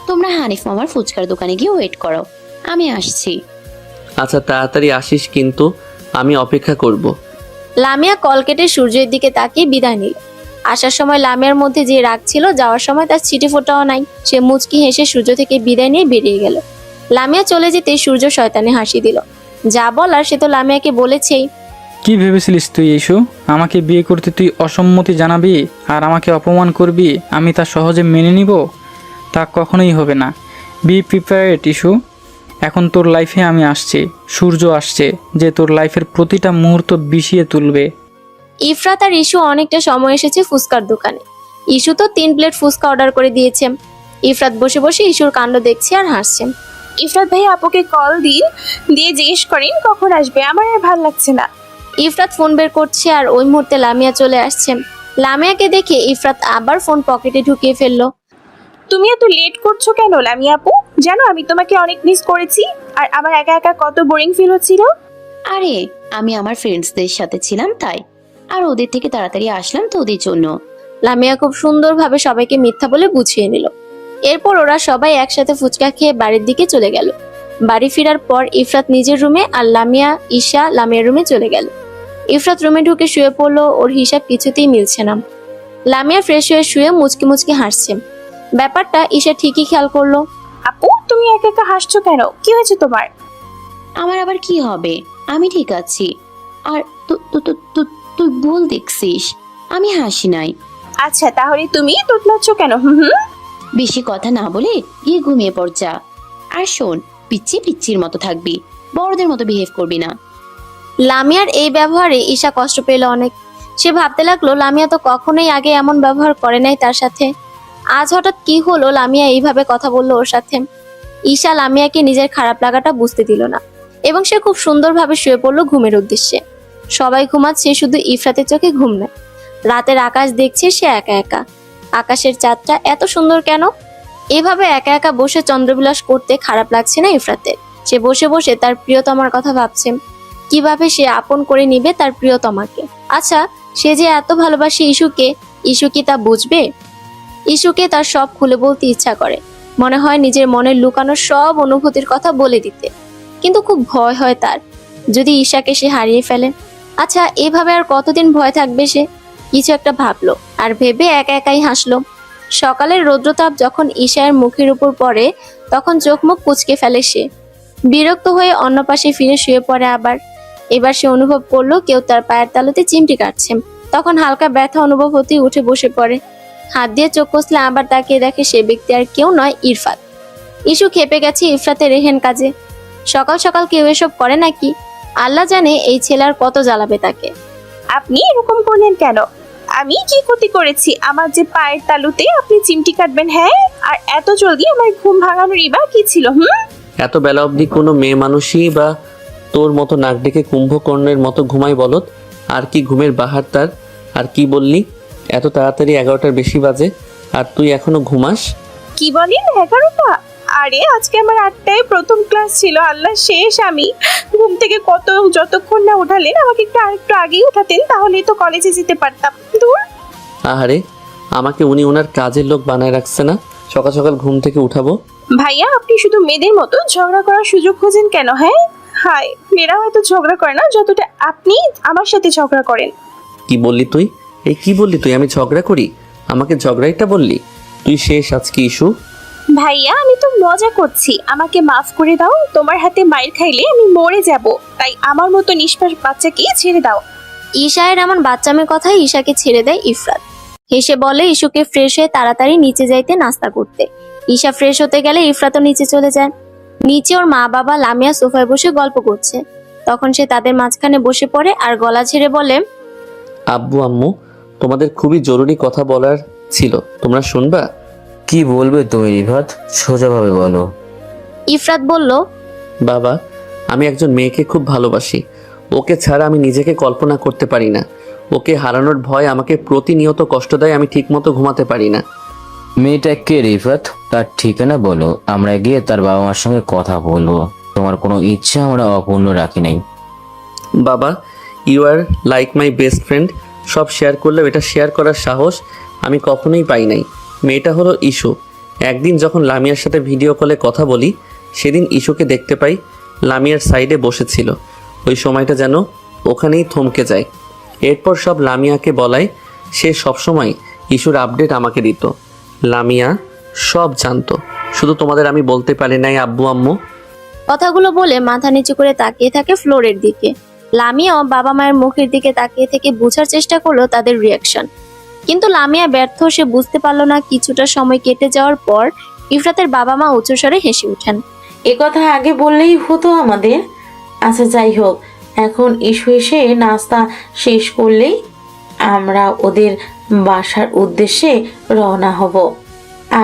তোমরা হানিফ মামার ফুচকার দোকানে গিয়ে ওয়েট করো, আমি আসছি। আচ্ছা তাড়াতাড়ি আসিস, কিন্তু আমি অপেক্ষা করব। লামিয়া কল কেটে সূর্যের দিকে তাকিয়ে বিদায় নিল। আসার সময় লামিয়ার মধ্যে যে রাগ ছিল, যাওয়ার সময় তার ছিটে ফোটাও নাই। সে মুচকি হেসে সূর্য থেকে বিদায় নিয়ে বেরিয়ে গেল। লামিয়া চলে যেতে সূর্য শয়তানে হাসি দিল। যা বলার সে তো লামিয়াকে বলেছেই। কি ভেবেছিলিস তুই ইস্যু? আমাকে বিয়ে করতে তুই অসম্মতি জানাবি আর আমাকে অপমান করবি, আমি তা সহজে মেনে নিব? তা কখনোই হবে না। Be prepared issue. এখন তোর লাইফে আমি আসছি, সূর্য আসছে, যে তোর লাইফের প্রতিটা মুহূর্ত বিষিয়ে তুলবে। ইফরাত আর ইস্যু অনেকটা সময় এসেছে ফুচকার দোকানে। ইস্যু তো 3 প্লেট ফুচকা অর্ডার করে দিয়েছে। ইফরাত বসে বসে ইস্যুর কাণ্ড দেখছে আর হাসছে। ইফরাত ভাই আপুকে কল দিয়ে জিজ্ঞেস করেন কখন আসবে, আমার আর ভাল লাগছে না। ইফরাত ফোন বের করছে আর ওই মুহূর্তে লামিয়া চলে আসছে। লামিয়াকে দেখে ইফরাত আবার ফোন পকেটে ঢুকিয়ে ফেললো। তুমি এত লেট করছো কেন লামিয়া আপু? জানো আমি তোমাকে অনেক মিস করেছি, আর আমার একা একা কত বোরিং ফিল হচ্ছিল। আরে আমি আমার ফ্রেন্ডসদের সাথে ছিলাম তাই, আর ওদের থেকে তাড়াতাড়ি আসলাম তো ওদের জন্য। লামিয়া খুব সুন্দরভাবে সবাইকে মিথ্যা বলে বুঝিয়ে নিল। এরপর ওরা সবাই একসাথে ফুচকা খেয়ে বাড়ির দিকে চলে গেল। বাড়ি ফেরার পর ইফরাত নিজের রুমে আর ঈশা লামিয়ার রুমে চলে গেল। ইফরাত রুমে ঢুকে শুয়ে পড়লো। ওর হিসাব কিছুতেই মিলছে না। লামিয়া ফ্রেশ হয়ে শুয়ে মুচকি মুচকি হাসছে। ব্যাপারটা ঈশা ঠিকই খেয়াল করলো। আপু তুমি একা একা হাসছো কেন? কি হয়েছে তোমার? আমার আবার কি হবে, আমি ঠিক আছি। আর তুই ভুল দেখছিস, আমি হাসি নাই। আচ্ছা তাহলে তুমি তোতলাচ্ছ কেন? হুম। বেশি কথা না বলে গিয়ে ঘুমিয়ে পড় যা। আর শোন, পিচ্ছির মতো থাকবি, বড়দের মতো বিহেভ করবি না। লামিয়ার এই ব্যবহারে ঈশা কষ্ট পেল অনেক। সে ভাবতে লাগলো লামিয়া তো কখনোই আগে এমন ব্যবহার করে নাই তার সাথে। আজ হঠাৎ কি হলো লামিয়া এইভাবে কথা বললো ওর সাথে। ঈশা লামিয়াকে নিজের খারাপ লাগাটা বুঝতে দিল না এবং সে খুব সুন্দরভাবে শুয়ে পড়লো ঘুমের উদ্দেশ্যে। সবাই ঘুমাচ্ছে, শুধু ইফরাতের চোখে ঘুম নেই। রাতের আকাশ দেখছে সে একা একা। আকাশের চাঁদটা এত সুন্দর কেন? এভাবে একা একা বসে চন্দ্রবিলাস করতে খারাপ লাগছে না ইফরাতের। সে বসে বসে তার প্রিয়তমার কথা ভাবছে, কিভাবে সে আপন করে নিবে তার প্রিয়তমাকে। আচ্ছা, সে যে এত ভালোবাসে ইস্যুকে, ইস্যু কি তা বুঝবে? ইস্যুকে তার সব খুলে বলতে ইচ্ছা করে। মনে হয় নিজের মনের লুকানো সব অনুভূতির কথা বলে দিতে, কিন্তু খুব ভয় হয় তার, যদি ঈশাকে সে হারিয়ে ফেলে। আচ্ছা, এভাবে আর কতদিন ভয় থাকবে সে? কিছু একটা ভাবলো আর ভেবে একা একাই হাসলো। সকালের রৌদ্রতাপ যখন ঈশার মুখের উপর পড়ে তখন চোখ মুখ কুঁচকে ফেলে সে। বিরক্ত হয়ে অন্য পাশে ফিরে শুয়ে পড়ে আবার। এবার সে অনুভব করলো কেউ তার পায়ের তালুতে চিমটি কাটছে। তখন হালকা ব্যথা অনুভব হতেই উঠে বসে পড়ে। হাত দিয়ে চোখ কষলে আবার তাকিয়ে দেখে সে ব্যক্তি আর কেউ নয়, ইরফাত। ইস্যু খেপে গেছে ইফরাতের রেহেন কাজে। সকাল সকাল কেউ এসব করে নাকি? আল্লাহ জানে এই ছেলে আর কত জ্বালাবে তাকে। আপনি এরকম করলেন কেন? আমি কি ক্ষতি করেছি আমার যে পায়ের তালুতে আপনি চিমটি কাটবেন? হ্যাঁ, আর এত জলদি আমার ঘুম ভাঙানোর ইবা কি ছিল? এত বেলা অবধি কোনো মেয়ে মানুষই বা তোর মতো নাক ডেকে কুম্ভকর্ণের মতো ঘুমাই বলত? আর কি ঘুমের বাহার তার? আর কি বললি এত তাড়াতাড়ি 11টার বেশি বাজে আর তুই এখনো ঘুমাস? কি বলেন 11টা? আরে আজকে আমার 8টায় প্রথম ক্লাস ছিল। আল্লাহ শেষ, আমি ঘুম থেকে যতক্ষণ না উঠালেন আমাকে আরেকটু আগেই উঠাতেন, তাহলেই তো কলেজে যেতে পারতাম। দূর। আহারে, আমাকে উনি ওনার কাজের লোক বানায় রাখছে না? সকাল সকাল ঘুম থেকে উঠাবো? ভাইয়া আপনি শুধু মেয়েদের মতো ঝগড়া করার সুযোগ খোঁজেন কেন? হ্যাঁ, হাই, মেয়েরা হয়তো ঝগড়া করে না যতটা আপনি আমার সাথে ঝগড়া করেন। কি বললি তুই? কি বললি তুই? আমি ঝগড়া করি? আমাকে ঝগড়াইটা বললি? তুই শেষ আজকে ইস্যু। ভাইয়া আমি তো মজা করছি, আমাকে মাফ করে দাও। তোমার হাতে মাইর খাইলে আমি মরে যাব, তাই আমার মতো নিষ্পাপ বাচ্চাকে ছেড়ে দাও। ঈশায়ের এমন বাচ্চামের কথায় ঈশাকে ছেড়ে দেয় ইফরাত। হেসে বলে ইস্যুকে ফ্রেশ হয়ে তাড়াতাড়ি নিচে যাইতে নাস্তা করতে। ঈশা ফ্রেশ হতে গেলে ইফরাতও নিচে চলে যায়। নিচে ওর মা বাবা লামিয়া সোফায় বসে গল্প করছে। তখন সে তাদের মাঝখানে বসে পড়ে আর গলা ছেড়ে বলে, আব্বু আম্মু, তোমাদের খুবই জরুরি কথা বলার ছিল, তোমরা শুনবা? কি বলবে তুমি রিফাত? সোজাভাবে বলো। ইফরাত বলল, বাবা, আমি একজন মেয়েকে খুব ভালোবাসি। ওকে ছাড়া আমি নিজেকে কল্পনা করতে পারি না। ওকে হারানোর ভয় আমাকে প্রতিনিয়ত কষ্ট দেয়, আমি ঠিকমতো ঘুমাতে পারি না। মেয়েটা কে রিফাত? তার ঠিকানা বলো, আমরা গিয়ে তার বাবা মার সঙ্গে কথা বলবো। তোমার কোনো ইচ্ছা আমরা অপূর্ণ রাখি নাই। বাবা, you are like my best friend. সব শেয়ার করলেও এটা শেয়ার করার সাহস আমি কখনোই পাই নাই। মেয়েটা হলো ইস্যু। একদিন যখন লামিয়ার সাথে ভিডিও কলে কথা বলি, সেদিন ইস্যুকে দেখতে পাই। লামিয়ার সাইডে বসেছিল। ওই সময়টা যেন ওখানেই থমকে যায়। এরপর সব লামিয়াকে বলায় সে সবসময় ইস্যুর আপডেট আমাকে দিত। লামিয়া সব জানতো, শুধু তোমাদের আমি বলতে পারি নাই আব্বু আম্মু। কথাগুলো বলে মাথা নিচু করে তাকিয়ে থাকে ফ্লোরের দিকে। লামিয়াও বাবা মায়ের মুখের দিকে তাকিয়ে থেকে বোঝার চেষ্টা করলো তাদের রিয়াকশন, কিন্তু লামিয়া ব্যর্থ। সে বুঝতে পারলো না। কিছুটা সময় কেটে যাওয়ার পর ইফরাতের বাবা মা উচ্চস্বরে হেসে ওঠেন। এ কথা আগে বললেই হতো আমাদের। আচ্ছা যাই হোক, এখন ইস্যু এসে নাস্তা শেষ করলেই আমরা ওদের বাসার উদ্দেশ্যে রওনা হব,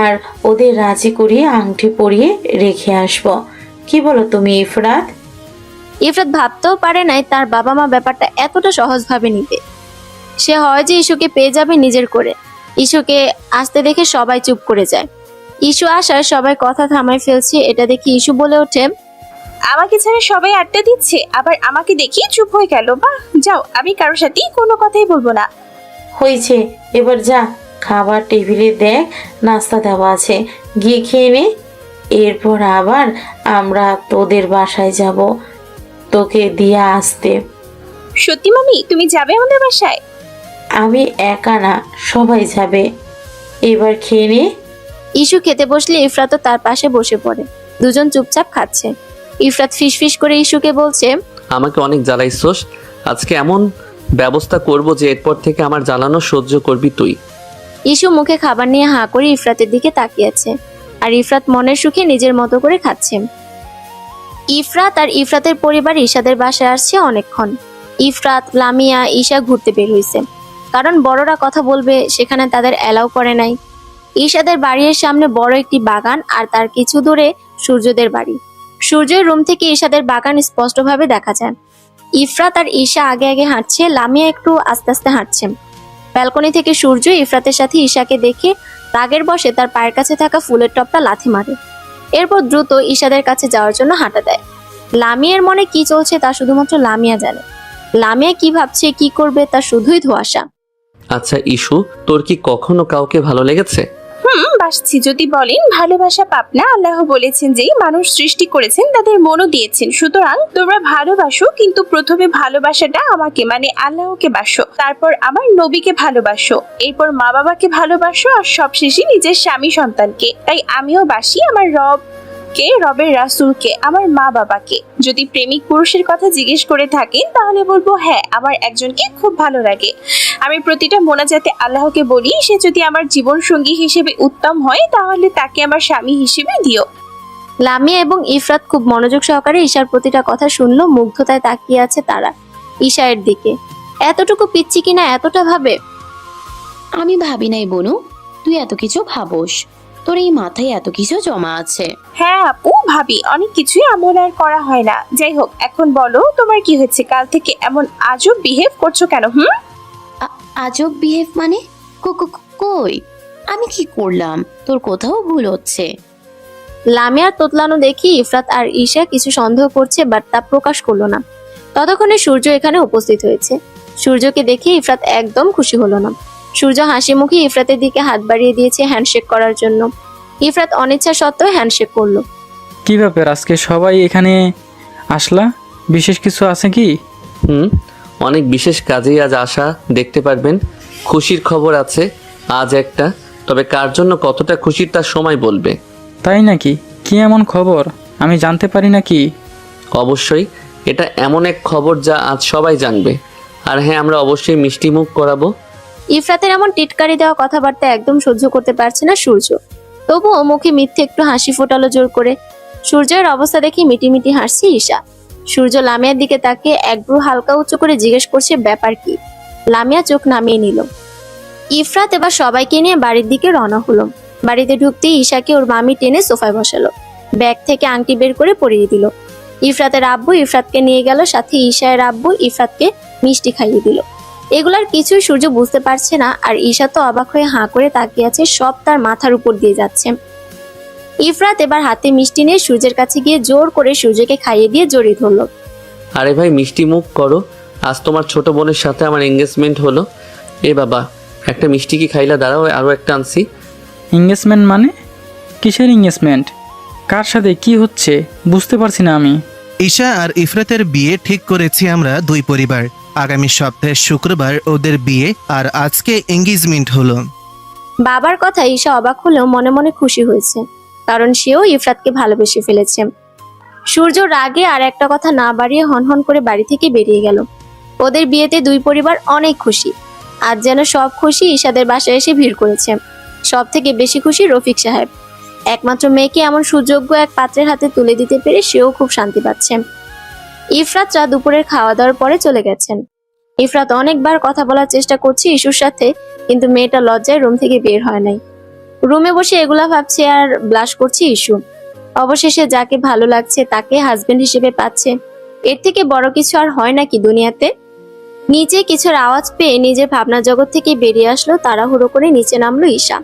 আর ওদের রাজি করিয়ে আংটি পরিয়ে রেখে আসব। কি বলো তুমি ইফরাত? ইফরাত ভাবতেও পারে নাই তার বাবা মা ব্যাপারটা এতটা সহজভাবে নিবে। সে হয় যে ইস্যুকে পেয়ে যাবে নিজের করে। ইস্যুকে আসতে দেখে সবাই চুপ করে যায়। ইস্যু আসায় সবাই কথা থামায় ফেলছে। এটা দেখে ইস্যু বলে ওঠে, আমাকে ছাড়া সবাই আড্ডা দিচ্ছে, আবার আমাকে দেখি চুপ হয়ে গেল। বাহ, যাও, আমি কারোর সাথেই কোনো কথাই বলবো না। হয়েছে, এবার যা, খাবার টেবিলে দেখ, নাস্তা দেওয়া আছে, গিয়ে খেয়ে নে। এরপর আবার আমরা তোদের বাসায় যাব তোকে দিয়ে আসতে। সত্যি মামি, তুমি যাবে আমাদের বাসায়? আমি একা না, সবাই যাবে। এবার খেয়ে নে। ইস্যু খেতে বসলে ইফরাতও তার পাশে বসে পড়ে। দুজন চুপচাপ খাচ্ছে। ইফরাত ফিসফিস করে ইস্যুকে বলছে, আমাকে অনেক জ্বালাইছোস, আজকে এমন ব্যবস্থা করব যে এরপর থেকে আমার জ্বালানো সহ্য করবি তুই। ইস্যু মুখে খাবার নিয়ে হাঁ করে ইফরাতের দিকে তাকিয়ে আছে, আর ইফরাত মনের সুখে নিজের মতো করে খাচ্ছে। ইফরাত আর ইফরাতের পরিবার ঈশাদের বাসায় আসছে অনেকক্ষণ। ইফরাত, লামিয়া, ঈশা ঘুরতে বের হয়েছে, কারণ বড়রা কথা বলবে সেখানে তাদের অ্যালাউ করে নাই। ঈশাদের বাড়ির সামনে বড় একটি বাগান, আর তার কিছু দূরে সূর্যদের বাড়ি। সূর্যের রুম থেকে ঈশাদের বাগান স্পষ্টভাবে দেখা যায়। ইফরাত আর ঈশা আগে আগে হাঁটছে, লামিয়া একটু আস্তে আস্তে হাঁটছে। ব্যালকনি থেকে সূর্য ইফরাতের সাথে ঈশাকে দেখে রাগের বশে তার পায়ের কাছে থাকা ফুলের টপটা লাথি মারে। এরপর দ্রুত ঈশাদের কাছে যাওয়ার জন্য হাঁটা দেয়। লামিয়ার মনে কি চলছে তা শুধুমাত্র লামিয়া জানে। লামিয়া কি ভাবছে, কি করবে, তা শুধুই ধোঁয়াশা। আচ্ছা ইস্যু, তোর কি কখনো কাউকে ভালো লেগেছে? বাসছি। যদি বলেন ভালোবাসা পাপনা, আল্লাহ বলেছেন যে মানুষ সৃষ্টি করেছেন তাদের মনও দিয়েছেন, সুতরাং তোমরা ভালোবাসো, কিন্তু প্রথমে ভালোবাসাটা আমাকে মানে আল্লাহকে বাসো, তারপর আমার নবীকে ভালোবাসো, এরপর মা বাবাকে ভালোবাসো, আর সবশেষে নিজের স্বামী সন্তানকে। তাই আমিও বাসি আমার রবকে, রবের রাসূলকে, আমার মা বাবাকে। যদি প্রেমিক পুরুষের কথা জিজ্ঞেস করে থাকেন তাহলে বলবো হ্যাঁ, আমার একজনকে খুব ভালো লাগে। আমি প্রতিটা মোনাজাতে আল্লাহকে বলি, সে যদি আমার জীবন সঙ্গী হিসেবে উত্তম হয় তাহলে তাকে আমার স্বামী হিসেবে দিও। লামিয়া এবং ইফরাত খুব মনোযোগ সহকারে ঈশার প্রতিটা কথা শুনলো। মুগ্ধতায় তাকিয়ে আছে তারা ঈশায়ের দিকে। এতটুকু পিচ্ছি কিনা এতটা ভাবে। আমি ভাবি নাই বনু, তুই এত কিছু ভাবোস, তোর এই মাথায় এত কিছু জমা আছে। হ্যাঁ আপু, ভাবি, অনেক কিছুই আমল আর করা হয় না। যাই হোক, এখন বলো তোমার কি হয়েছে? কাল থেকে এমন আজব বিহেভ করছো কেন? আজব বিহেভ মানে? কই আমি কি করলাম? তোর কোথাও ভুল হচ্ছে। লামিয়ার তোতলানো দেখি ইফরাত আর ঈশা কিছু সন্দেহ করছে, বাট তা প্রকাশ করলো না। ততক্ষণে সূর্য এখানে উপস্থিত হয়েছে। সূর্যকে দেখে ইফরাত একদম খুশি হলো না। সূর্য হাসি মুখে ইফরাতের দিকে হাত বাড়িয়ে দিয়েছে হ্যান্ডশেক করার জন্য। ইফরাত অনিচ্ছা সত্ত্বেও হ্যান্ডশেক করলো। কি ব্যাপার, আজকে সবাই এখানে আসলা? বিশেষ কিছু আছে কি? অনেক বিশেষ কাজেই আজ আসা, দেখতে পারবেন। খুশির খবর আছে আজ একটা, তবে কার জন্য কতটা খুশির তার সময় বলবে। তাই নাকি? কি এমন খবর আমি জানতে পারি নাকি? অবশ্যই, এটা এমন এক খবর যা আজ সবাই জানবে। আর হ্যাঁ, আমরা অবশ্যই মিষ্টি মুখ করাবো। ইফরাতের এমন টিটকারি দেওয়া কথাবার্তা একদম সহ্য করতে পারছে না সূর্য। তবুও মুখে মিথ্যে একটু হাসি ফোটালো জোর করে। সূর্যের অবস্থা দেখে মিটিমিটি হাসছে ঈশা। সূর্য লামিয়ার দিকে তাকিয়ে এক ভ্রু হালকা উঁচু করে জিজ্ঞেস করছে ব্যাপার কি। লামিয়া চোখ নামিয়ে নিল। ইফরাত এবার সবাইকে নিয়ে বাড়ির দিকে রওনা হলো। বাড়িতে ঢুকতেই ঈশাকে ওর মামি টেনে সোফায় বসালো। ব্যাগ থেকে আংটি বের করে পরিয়ে দিল। ইফরাতের আব্বু ইফরাতকে নিয়ে গেল, সাথে ঈশায়ের আব্বু ইফরাতকে মিষ্টি খাইয়ে দিল। এগুলার কিছুই সূর্য বুঝতে পারছে না, আর ঈশা তো অবাক হয়ে হাঁ করে তাকিয়ে আছে। সব তার মাথার উপর দিয়ে যাচ্ছে। ইফরাত এবার হাতে মিষ্টি নিয়ে সূর্যের কাছে গিয়ে জোর করে সূর্যকে খাইয়ে দিয়ে জড়িয়ে ধরলো। আরে ভাই, মিষ্টি মুখ করো, আজ তোমার ছোট বোনের সাথে আমার এঙ্গেজমেন্ট হলো। এ বাবা, একটা মিষ্টি কি খাইলা? দাঁড়াও, আরও একটা আনছি। এঙ্গেজমেন্ট মানে? কিসের এঙ্গেজমেন্ট? কার সাথে কি হচ্ছে বুঝতে পারছি না আমি। ঈশা আর ইফরাতের বিয়ে ঠিক করেছি আমরা দুই পরিবার। আগামী সপ্তাহে শুক্রবার ওদের বিয়ে, আর আজকে এঙ্গেজমেন্ট হলো। বাবার কথা ঈশা অবাক হলেও মনে মনে খুশি হয়েছে, কারণ সেও ইফরাতকে ভালোবেসে ফেলেছে। সূর্য রাগে আর একটা কথা না বাড়িয়ে হনহন করে বাড়ি থেকে বেরিয়ে গেল। ওদের বিয়েতে দুই পরিবার অনেক খুশি। আজ যেন সব খুশি ঈশাদের বাসায় এসে ভিড় করেছে। সব থেকে বেশি খুশি রফিক সাহেব। একমাত্র মেয়েকে এমন সুযোগ্য এক পাত্রের হাতে তুলে দিতে পেরে সেও খুব শান্তি পাচ্ছে। ইফরাতরা দুপুরের খাওয়া দাওয়ার পরে চলে গেছেন। ইফরাত অনেকবার কথা বলার চেষ্টা করছে ইস্যুর সাথে, কিন্তু মেয়েটা লজ্জায় রুম থেকে বের হয় নাই। রুমে বসে এগুলা ভাবছে আর ব্লাশ করছে ইস্যু। অবশেষে যাকে ভালো লাগছে তাকে হাজবেন্ড হিসেবে পাচ্ছে, এর থেকে বড় কিছু আর হয় নাকি দুনিয়াতে। নিচে কিছুর আওয়াজ পেয়ে নিজের ভাবনা জগৎ থেকে বেরিয়ে আসলো। তাড়াহুড়ো করে নিচে নামলো ঈশা।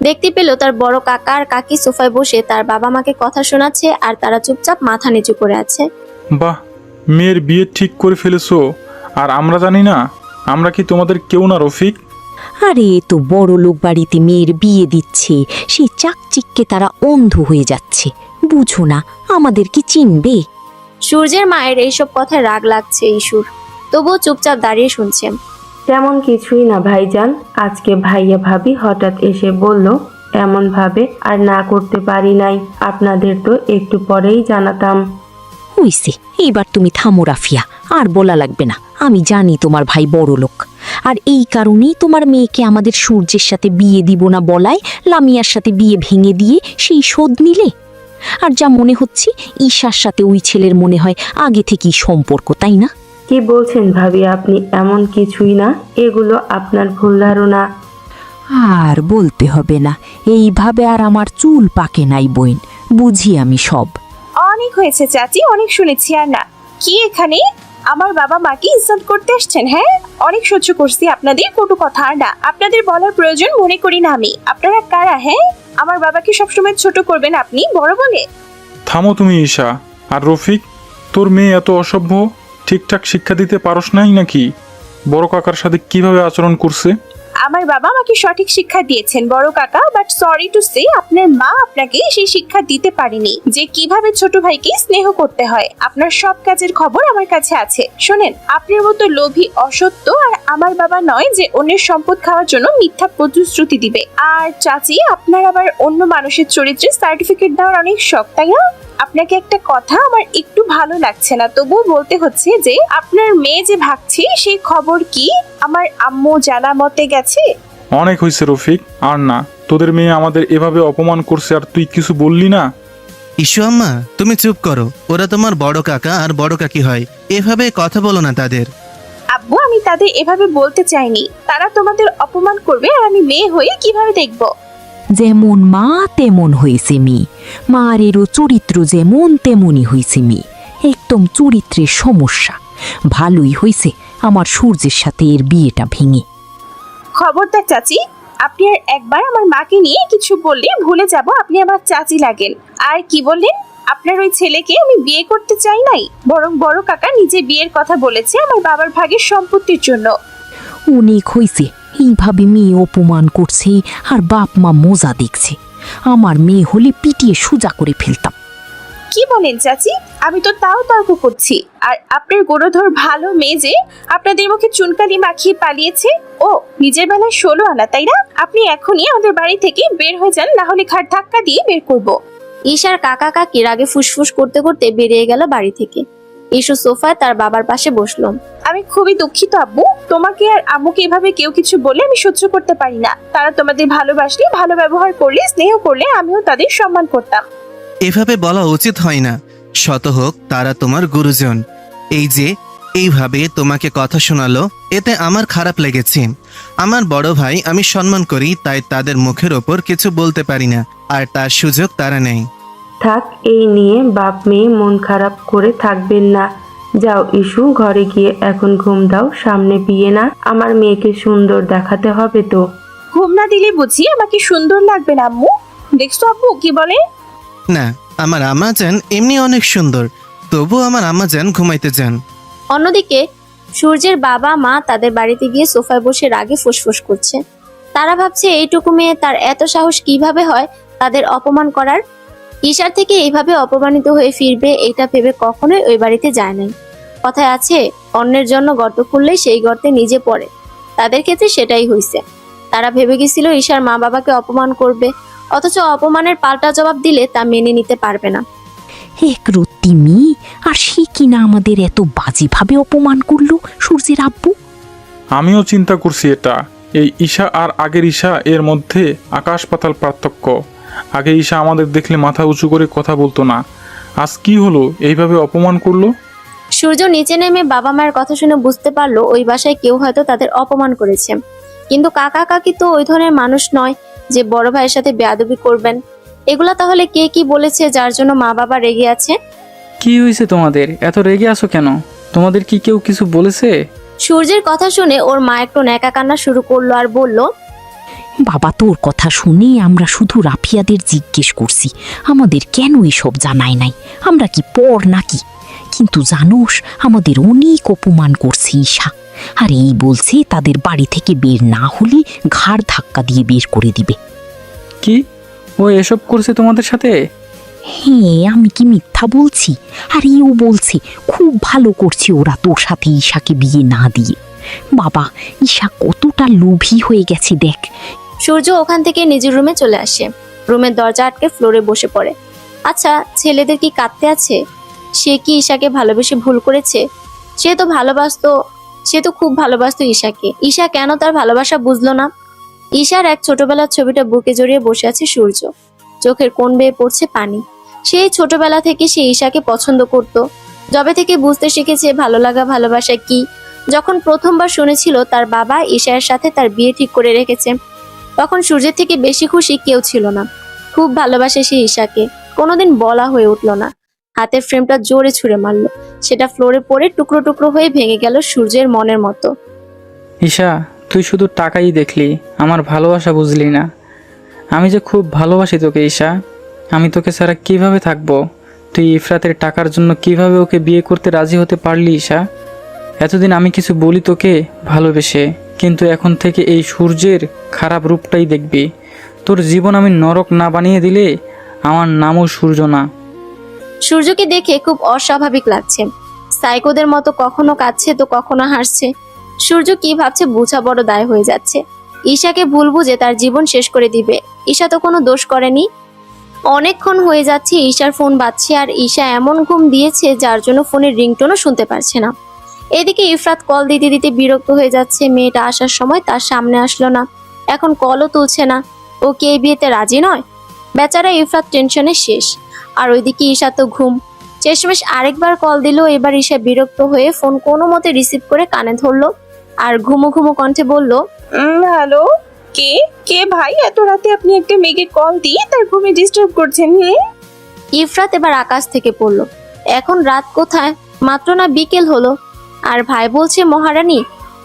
দেখতে পেল তার বড় কাকা আর কাকি সোফায় বসে তার বাবা মাকে কথা শোনাচ্ছে, আর তারা চুপচাপ মাথা নিচু করে আছে। বাহ, মেয়ের বিয়ে ঠিক করে ফেলেছো, আর আমরা জানি না? আমরা কি তোমাদের কেউ না রফিক? আরে এ তো বড় লোক বাড়িতে মেয়ের বিয়ে দিচ্ছে, সেই চাকচিক্যে তারা অন্ধ হয়ে যাচ্ছে। বুঝো না আমাদের কি চিনবে? সূর্যের মায়ের এইসব কথায় রাগ লাগছে ইস্যুর, তবুও চুপচাপ দাঁড়িয়ে শুনছে। তেমন কিছুই না ভাইজান, আজকে ভাইয়া ভাবি হঠাৎ এসে বলল, এমন ভাবে আর না করতে পারি নাই, আপনাদের তো একটু পরেই জানাতাম। হইছে, এইবার তুমি থামো রাফিয়া, আর বলা লাগবে না। আমি জানি তোমার ভাই বড় লোক, আর এই কারণেই তোমার মেয়েকে আমাদের সূর্যের সাথে বিয়ে দিব না বলায় লামিয়ার সাথে বিয়ে ভেঙে দিয়ে সেই শোধ নিলে। আর যা মনে হচ্ছে ঈশার সাথে ওই ছেলের মনে হয় আগে থেকেই সম্পর্ক, তাই না? কি বলছেন ভাবি আপনি? এমন কিছুই না, এগুলো আপনার ভুল ধারণা। আর বলতে হবে না, এইভাবে আর আমার চুল পাকে নাই বইন, বুঝি আমি সব। অনেক হয়েছে চাচি, অনেক শুনেছি আর না। কি এখানে আমার বাবা মাকে ইনসাল্ট করতে আসছেন? হ্যাঁ, অনেক সহ্য করছি আপনাদের কটু কথা, আর না আপনাদের বলার প্রয়োজন মনে করি না আমি। আপনারা কারা? হ্যাঁ, আমার বাবাকে সবসময় ছোট করবেন আপনি বড় বলে? থামো তুমি ঈশা। আর রফিক, তোর মেয়ে এত অসভ্য, ঠিকঠাক শিক্ষা দিতে পারস নাই নাকি? বড় কাকার সাথে কিভাবে আচরণ করছে? আমার বাবা আমাকে সঠিক শিক্ষা দিয়েছেন বড় কাকা, বাট সরি টু সে আপনার মা আপনাকে সেই শিক্ষা দিতে পারেনি যে কিভাবে ছোট ভাইকে স্নেহ করতে হয়। আপনার সব কাজের খবর আমার কাছে আছে। শোনেন, আপনার মতো লোভী, অসত্য আর আমার বাবা নয় যে অন্যের সম্পদ খাওয়ার জন্য মিথ্যা প্রতিশ্রুতি দিবে। আর চাচি, আপনার আবার অন্য মানুষের চরিত্রে সার্টিফিকেট দেওয়ার অনেক শখ, তাই না? আপনাকে একটা কথা আমার একটু ভালো লাগছে না, তবুও বলতে হচ্ছে যে আপনার মেয়ে যে ভাগছে সেই খবর কি আমার আম্মু জানা মতে গেছে? অনেক হয়েছে রফিক, আর না। তোদের মেয়ে আমাদের এভাবে অপমান করছে আর তুই কিছু বললি না? ঈশু আম্মা, তুমি চুপ করো। ওরা তোমার বড় কাকা আর বড় কাকি হয়, এভাবে কথা বলো না তাদের। আব্বু, আমি তাদের এভাবে বলতে চাইনি। তারা তোমাদের অপমান করবে আর আমি মেয়ে হয়ে কিভাবে দেখবো? যেমন মা তেমন হয়েছে মেয়ে, মারেরও চরিত্র যেমন তেমনই হয়েছে মেয়ে। একদম চরিত্রের সমস্যা। ভালোই হয়েছে আমার সূর্যের সাথে এর বিয়েটা ভেঙে। খবরদার চাচি, আপনি আর একবার আমার মাকে নিয়ে কিছু বললে ভুলে যাব আপনি আমার চাচি লাগেন। আর কি বললেন? আপনার ওই ছেলেকে আমি বিয়ে করতে চাই নাই, বরং বড় কাকা নিজে বিয়ের কথা বলেছে আমার বাবার ভাগের সম্পত্তির জন্য। অনেক হয়েছে, এইভাবে মেয়ে অপমান করছে আর বাপ মা মজা দেখছে। আমার মেয়ে হলে পিটিয়ে সোজা করে ফেলতাম। কি বলেন চাচি? আমি তো তাও তর্ক করছি। আর আপনার গুণধর ভালো মেয়ে যে আপনাদের মুখে চুনকালি মাখিয়ে পালিয়েছে, ও নিজের বেলায় 16 আনা, তাই না? আপনি এখনই আমাদের বাড়ি থেকে বের হয়ে যান, না হলে ঘাট ধাক্কা দিয়ে বের করব। ঈশার কাকা কাকির আগে ফুসফুস করতে করতে বেরিয়ে গেল বাড়ি থেকে। ঈশু সোফায় তার বাবার পাশে বসলো। আমি খুবই দুঃখিত আব্বু, তোমাকে আর আম্মুকে এভাবে কেউ কিছু বলে আমি সহ্য করতে পারি না। তারা তোমাদের ভালোবাসলে, ভালো ব্যবহার করলে, স্নেহ করলে আমিও তাদের সম্মান করতাম। এভাবে বলা উচিত হয় না। শত হোক তারা তোমার গুরুজন। এই যে এইভাবে তোমাকে কথা শোনালো, এতে আমার খারাপ লেগেছে। আমার বড় ভাই আমি সম্মান করি, তাই তাদের মুখের ওপর কিছু বলতে পারি না, আর তার সুযোগ তারা নেই। থাক, এই নিয়ে বাপ মেয়ে মন খারাপ করে থাকবেন না। যাও ইস্যু, ঘরে গিয়ে এখন ঘুম দাও, সামনে বিয়ে না, আমার মেয়েকে সুন্দর দেখাতে হবে তো। ঘুম না দিলে বুঝি আমাকে সুন্দর লাগবে না আম্মু? দেখছো আব্বু কি বলে? না, আমার আম্মাজান এমনি অনেক সুন্দর, তবু আমার আম্মাজান ঘুমাইতে যান। অন্যদিকে সূর্যের বাবা মা তাদের বাড়িতে গিয়ে সোফায় বসে রাগে ফুসফুস করছে। তারা ভাবছে এইটুকু মেয়ে, তার এত সাহস কিভাবে হয় তাদের অপমান করার। ঈশার থেকে এইভাবে অপমানিত হয়ে ফিরবে এটা ভেবে কখনোই ওই বাড়িতে যায় নাই। কথায় আছে, অন্যের জন্য গর্ত খুললেই সেই গর্তে নিজে পড়ে। তাদের ক্ষেত্রে সেটাই হয়েছে। তারা ভেবে গেছিল ঈশার মা বাবাকে অপমান করবে, অথচ অপমানের পাল্টা জবাব দিলে তা মেনে নিতে পারবে না। এক রত্তি মেয়ে, আর সে কিনা আমাদের এত বাজেভাবে অপমান করলো সূর্যের আব্বু। আমিও চিন্তা করছি এটা। এই ঈশা আর আগের ঈশা এর মধ্যে আকাশ পাতাল পার্থক্য। আগে ঈশা আমাদের দেখলে মাথা উঁচু করে কথা বলতো না, আজ কি হলো এইভাবে অপমান করলো? সূর্য নিচে নেমে বাবা মায়ের কথা শুনে বুঝতে পারলো ওই বাসায় কেউ হয়তো তাদের অপমান করেছে। কিন্তু কাকা কাকি তো ওই ধরনের মানুষ নয় যে বড় ভাইয়ের সাথে বেয়াদবি করবেন। এগুলা তাহলে কে কি বলেছে যার জন্য মা বাবা রেগে আছে? কি হয়েছে তোমাদের? এত রেগে আছো কেন? তোমাদের কি কেউ কিছু বলেছে? সূর্যের কথা শুনে ওর মা একটু ন্যাকা কান্না শুরু করলো আর বলল, বাবা, তোর কথা শুনে আমরা শুধু রাফিয়াদের জিজ্ঞেস করছি, আমাদের কেন এসব জানায় নাই, আমরা কি পর নাকি? কিন্তু জানোস, আমাদের অনেক অপমান করছে ঈশা, আর এই বলছে তাদের বাড়ি থেকে বের না হলে ঘাড় ধাক্কা দিয়ে বের করে দিবে। কি, ও এসব করছে তোমাদের সাথে? হ্যাঁ, আমি কি মিথ্যা বলছি? আর এও বলছে খুব ভালো করছে ওরা তোর সাথে ঈশাকে বিয়ে না দিয়ে। বাবা, ঈশা কতটা লোভী হয়ে গেছে দেখ। সূর্য ওখান থেকে নিজের রুমে চলে আসে। রুমের দরজা আটকে ফ্লোরে বসে পড়ে। আচ্ছা, ছেলেদের কি কাঁদতে আছে? সে কি ঈশাকে ভালোবেসে ভুল করেছে? সে তো খুব ভালোবাসতো ঈশাকে। ঈশা কেন তার ভালোবাসা বুঝলো না? ঈশার এক ছোটবেলার ছবিটা বুকে জড়িয়ে বসে আছে সূর্য। চোখের কোণ বেয়ে পড়ছে পানি। সেই ছোটবেলা থেকে সে ঈশাকে পছন্দ করত। যবে থেকে বুঝতে শিখেছে ভালো লাগা ভালোবাসা কি, যখন প্রথমবার শুনেছিল তার বাবা ঈশার সাথে তার বিয়ে ঠিক করে রেখেছে, তখন সূর্যের থেকে বেশি খুশি কেউ ছিল না। খুব ভালোবাসে সে ঈশাকে, কোনোদিন বলা হয়ে উঠল না। হাতের ফ্রেমটা জোরে ছুঁড়ে মারলো, সেটা ফ্লোরে পড়ে টুকরো টুকরো হয়ে ভেঙে গেল সূর্যের মনের মতো। ঈশা, তুই শুধু টাকাই দেখলি, আমার ভালোবাসা বুঝলি না। আমি যে খুব ভালোবাসি তোকে ঈশা। আমি তোকে ছাড়া কিভাবে থাকবো? তুই ইফরাতের টাকার জন্য কিভাবে ওকে বিয়ে করতে রাজি হতে পারলি ঈশা? এতদিন আমি কিছু বলি তোকে ভালোবেসে, কিন্তু এখন থেকে এই সূর্যের খারাপ রূপটাই দেখবি। তোর জীবন আমি নরক না বানিয়ে দিলে আমার নামও সূর্য না। সূর্যকে দেখে খুব অস্বাভাবিক লাগছে। সাইকোদের মতো কখনো কাঁদছে তো কখনো হাসছে। সূর্য কি ভাবছে বোঝা বড় দায় হয়ে যাচ্ছে। ঈশাকে ভুল বুঝে তার জীবন শেষ করে দিবে। ঈশা তো কোনো দোষ করেনি। অনেকক্ষণ হয়ে যাচ্ছে ঈশার ফোন বাজছে, আর ঈশা এমন ঘুম দিয়েছে যার জন্য ফোনের রিংটোনও শুনতে পারছে না। এদিকে ইফরাত কল দিতে দিতে বিরক্ত হয়ে যাচ্ছে। মেয়েটা আসার সময় তার সামনে আসলো না, এখন কলও তুলছে না। ও কি এই বিয়েতে রাজি নয়? বেচারা ইফরাত টেনশনে শেষ। আর ওইদিকে ঈশা তো ঘুম। শেষমেশ আরেকবার কল দিল। এবার ঈশা বিরক্ত হয়ে ফোন কোনো মতে রিসিভ করে কানে ধরলো আর ঘুমো ঘুমো কণ্ঠে বলল, হ্যালো, কে কে ভাই? এত রাতে আপনি একটা মেয়েকে কল দিয়ে তার ঘুমে ডিস্টার্ব করছেন? ইফরাত এবার আকাশ থেকে পড়ল। এখন রাত কোথায়, মাত্র না বিকেল হলো, আর ভাই বলছে মহারানী।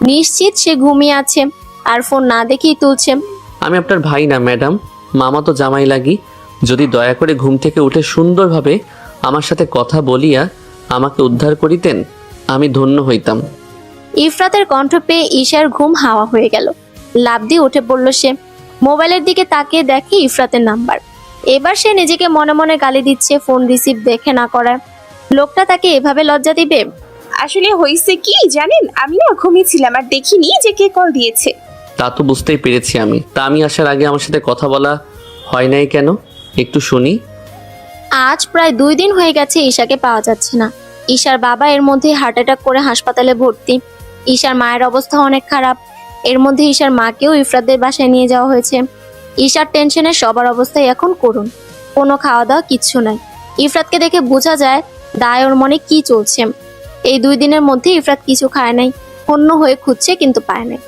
নিশ্চিত সে ঘুমিয়ে আছে আর ফোন না দেখেই তুলছে। আমি আপনার ভাই না ম্যাডাম, মামা তো জামাই লাগি। যদি দয়া করে ঘুম থেকে উঠে সুন্দরভাবে আমার সাথে কথা বলিয়া আমাকে উদ্ধার করিতেন, আমি ধন্য হইতাম। ইফরাতের কণ্ঠ পেয়ে ঈশার ঘুম হাওয়া হয়ে গেল। লাফ দিয়ে উঠে পড়ল সে। মোবাইলের দিকে তাকিয়ে দেখে ইফরাতের নাম্বার। এবার সে নিজেকে মনে মনে গালি দিচ্ছে ফোন রিসিভ দেখে না করায়। লোকটা তাকে এভাবে লজ্জা দিবে? আসলে হয়েছে কি জানেন, আমি না ঘুমিয়েছিলাম আর দেখিনি যে কে কল দিয়েছে। তা তো বুঝতেই পেরেছি আমি। তা আমি আসার আগে আমার সাথে কথা বলা হয় নাই কেন, একটু শুনি। আজ প্রায় 2 দিন হয়ে গেছে ঈশাকে পাওয়া যাচ্ছে না। ঈশার বাবা এর মধ্যে হার্ট অ্যাটাক করে হাসপাতালে ভর্তি। ঈশার মায়ের অবস্থা অনেক খারাপ। এর মধ্যে ঈশার মাকেও ইফরাতদের বাসায় নিয়ে যাওয়া হয়েছে। ঈশার টেনশনে সবার অবস্থাই এখন করুন। কোনো খাওয়া দাওয়া কিচ্ছু নাই। ইফরাতকে দেখে বোঝা যায় দায় ওর মনে কি চলছে। এই 2 দিনের মধ্যে ইফরাত কিছু খায় নাই, হন্য হয়ে খুঁজছে কিন্তু পায় নাই।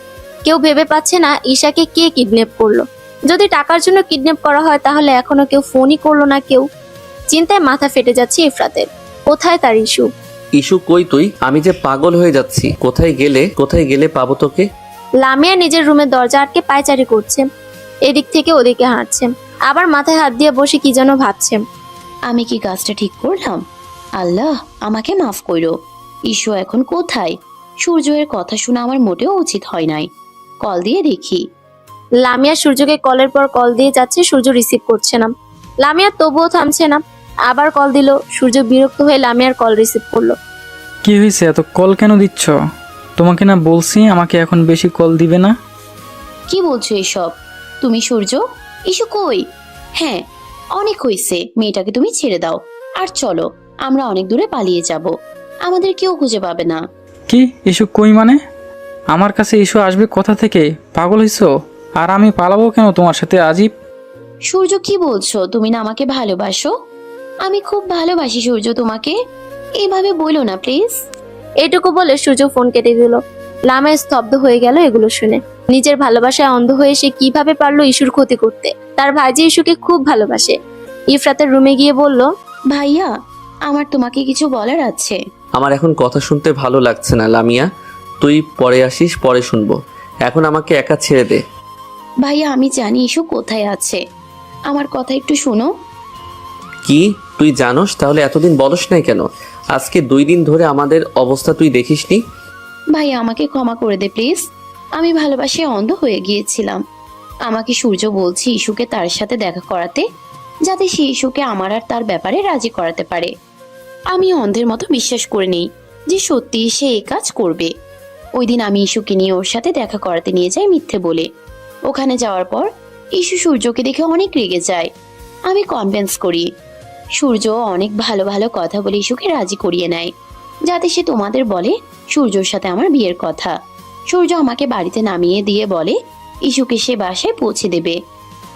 কেউ ভেবে পাচ্ছে না ঈশাকে কে কিডন্যাপ করলো। যদি টাকার জন্য কিডন্যাপ করা হয় তাহলে এখনো কেউ ফোনই করলো না কেউ। চিন্তায় মাথা ফেটে যাচ্ছে ইফরাতের। কোথায় তার ইস্যু? ইস্যু কই তুই? আমি যে পাগল হয়ে যাচ্ছি। কোথায় গেলে পাবো তোকে? লামিয়া নিজের রুমের দরজা আটকে পায়চারি করছে, এদিক থেকে ওদিকে হাঁটছে, আবার মাথায় হাত দিয়ে বসে কি যেন ভাবছে। আমি কি কাজটা ঠিক করলাম? আল্লাহ আমাকে মাফ করো। ঈশু এখন কোথায়? সূর্যের কথা শুনে আমার মোটেও উচিত হয় নাই। কল দিয়ে দেখি। লামিয়া সূর্যকে কলের পর কল দিয়ে যাচ্ছে, সূর্য রিসিভ করছে না। লামিয়া তবুও থামছে না, আবার কল দিল। সূর্য বিরক্ত হয়ে লামিয়ার কল রিসিভ করলো। কি হয়েছে, এত কল কেন দিচ্ছ? তোমাকে না বলছি আমাকে এখন বেশি কল দিবে না? কি বলছো এসব? তুমি সূর্য, ইস্যু কই? হ্যাঁ, অনেক হয়েছে, মেয়েটাকে তুমি ছেড়ে দাও আর চলো, আমরা অনেক দূরে পালিয়ে যাব, আমাদের কেউ খুঁজে পাবে না। কি ইস্যু কই মানে? আমার কাছে ইস্যু আসবে কোথা থেকে? পাগল হইছো? আর আমি পালাবো কেন তোমার সাথে? আজিব। সূর্য কি বলছো? তুমি না আমাকে ভালোবাসো? আমি খুব ভালোবাসি সূর্য তোমাকে, এইভাবে বইলো না প্লিজ। এটুকু বলে সূর্য ফোন কেটে দিল। লামিয়া স্তব্ধ হয়ে গেল এগুলো শুনে। নিজের ভালোবাসায় অন্ধ হয়ে সে কিভাবে পারলো ইস্যুর ক্ষতি করতে। তার ভাইজি ইস্যুকে খুব ভালোবাসে। ইফরাতের রুমে গিয়ে বলল, ভাইয়া, আমার তোমাকে কিছু বলার আছে। আমার এখন কথা শুনতে ভালো লাগছে না লামিয়া, তুই পরে আসিস, পরে শুনবো। এখন আমাকে একা ছেড়ে দে। ভাইয়া, আমি জানি ইস্যু কোথায় আছে, আমার কথা একটু শোনো। কি তুই জানোস? তাহলে এতদিন বলস নাই কেন? আজকে 2 দিন ধরে আমাদের অবস্থা তুই দেখিসনি? ভাইয়া, আমাকে ক্ষমা করে দে প্লিজ, আমি ভালোবাসায় অন্ধ হয়ে গিয়েছিলাম। আমাকে সূর্য বলছি ইস্যুকে তার সাথে দেখা করাতে, যাতে সে ইস্যুকে আমার আর তার ব্যাপারে রাজি করাতে পারে। আমি অন্ধের মতো বিশ্বাস করে নেই যে সত্যি সে এই কাজ করবে। ওই দিন আমি ইস্যুকে নিয়ে ওর সাথে দেখা করাতে নিয়ে যাই মিথ্যে বলে। ওখানে যাওয়ার পর ইস্যু সূর্যকে দেখে অনেক রেগে যায়। আমি কনভিন্স করি, সূর্য অনেক ভালো ভালো কথা বলে ইস্যুকে রাজি করিয়ে নেয়, যাতে সে তোমাদের বলে সূর্যর সাথে আমার বিয়ের কথা। সূর্য আমাকে বাড়িতে নামিয়ে দিয়ে বলে ইস্যুকে সে বাসায় পৌঁছে দেবে।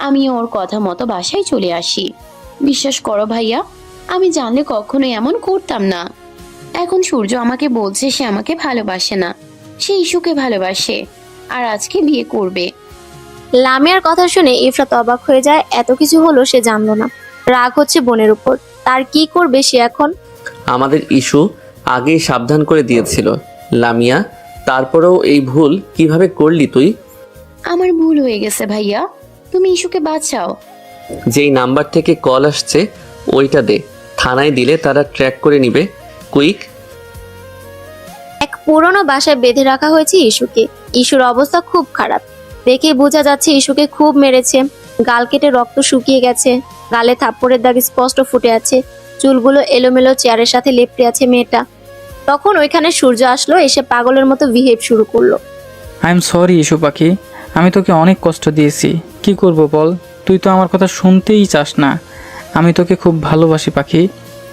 আমি ওর কথা মতো বাসায় চলে আসি। বিশ্বাস করো ভাইয়া, আমি জানলে কখনোই এমন করতাম না। এখন সূর্য আমাকে বলছে সে আমাকে ভালোবাসে না, সে ইস্যুকে ভালোবাসে আর আজকে বিয়ে করবে। লামিয়ার কথা শুনে ইফরাত অবাক হয়ে যায়। এত কিছু হলো সে জানলো না। রাগ হচ্ছে বোনের উপর। তার কি করবে সে এখন? আমাদের ইস্যু আগেই সাবধান করে দিয়েছিল লামিয়া, তারপরেও এই ভুল কিভাবে করলি তুই? আমার ভুল হয়ে গেছে ভাইয়া, তুমি ইস্যুকে বাঁচাও। যেই নাম্বার থেকে কল আসছে ওইটা দে, থানায় দিলে তারা ট্র্যাক করে নিবে। কুইক। এক পুরনো বাসায় বেঁধে রাখা হয়েছে ইস্যুকে। ইস্যুর অবস্থা খুব খারাপ, দেখে বোঝা যাচ্ছে ইস্যুকে খুব মেরেছে। গাল কেটে রক্ত শুকিয়ে গেছে, গালে থাপ্পড়ের দাগ স্পষ্ট ফুটে আছে, চুলগুলো এলোমেলো চেয়ারের সাথে লেপ্টে আছে মেয়েটা। তখন ওইখানে সূর্য আসলো, এসে পাগলের মতো বিহেভ শুরু করলো। আই এম সরি ইস্যু পাখি, আমি তোকে অনেক কষ্ট দিয়েছি। কি করব বল, তুই তো আমার কথা শুনতেই চাস না। আমি তোকে খুব ভালোবাসি পাখি,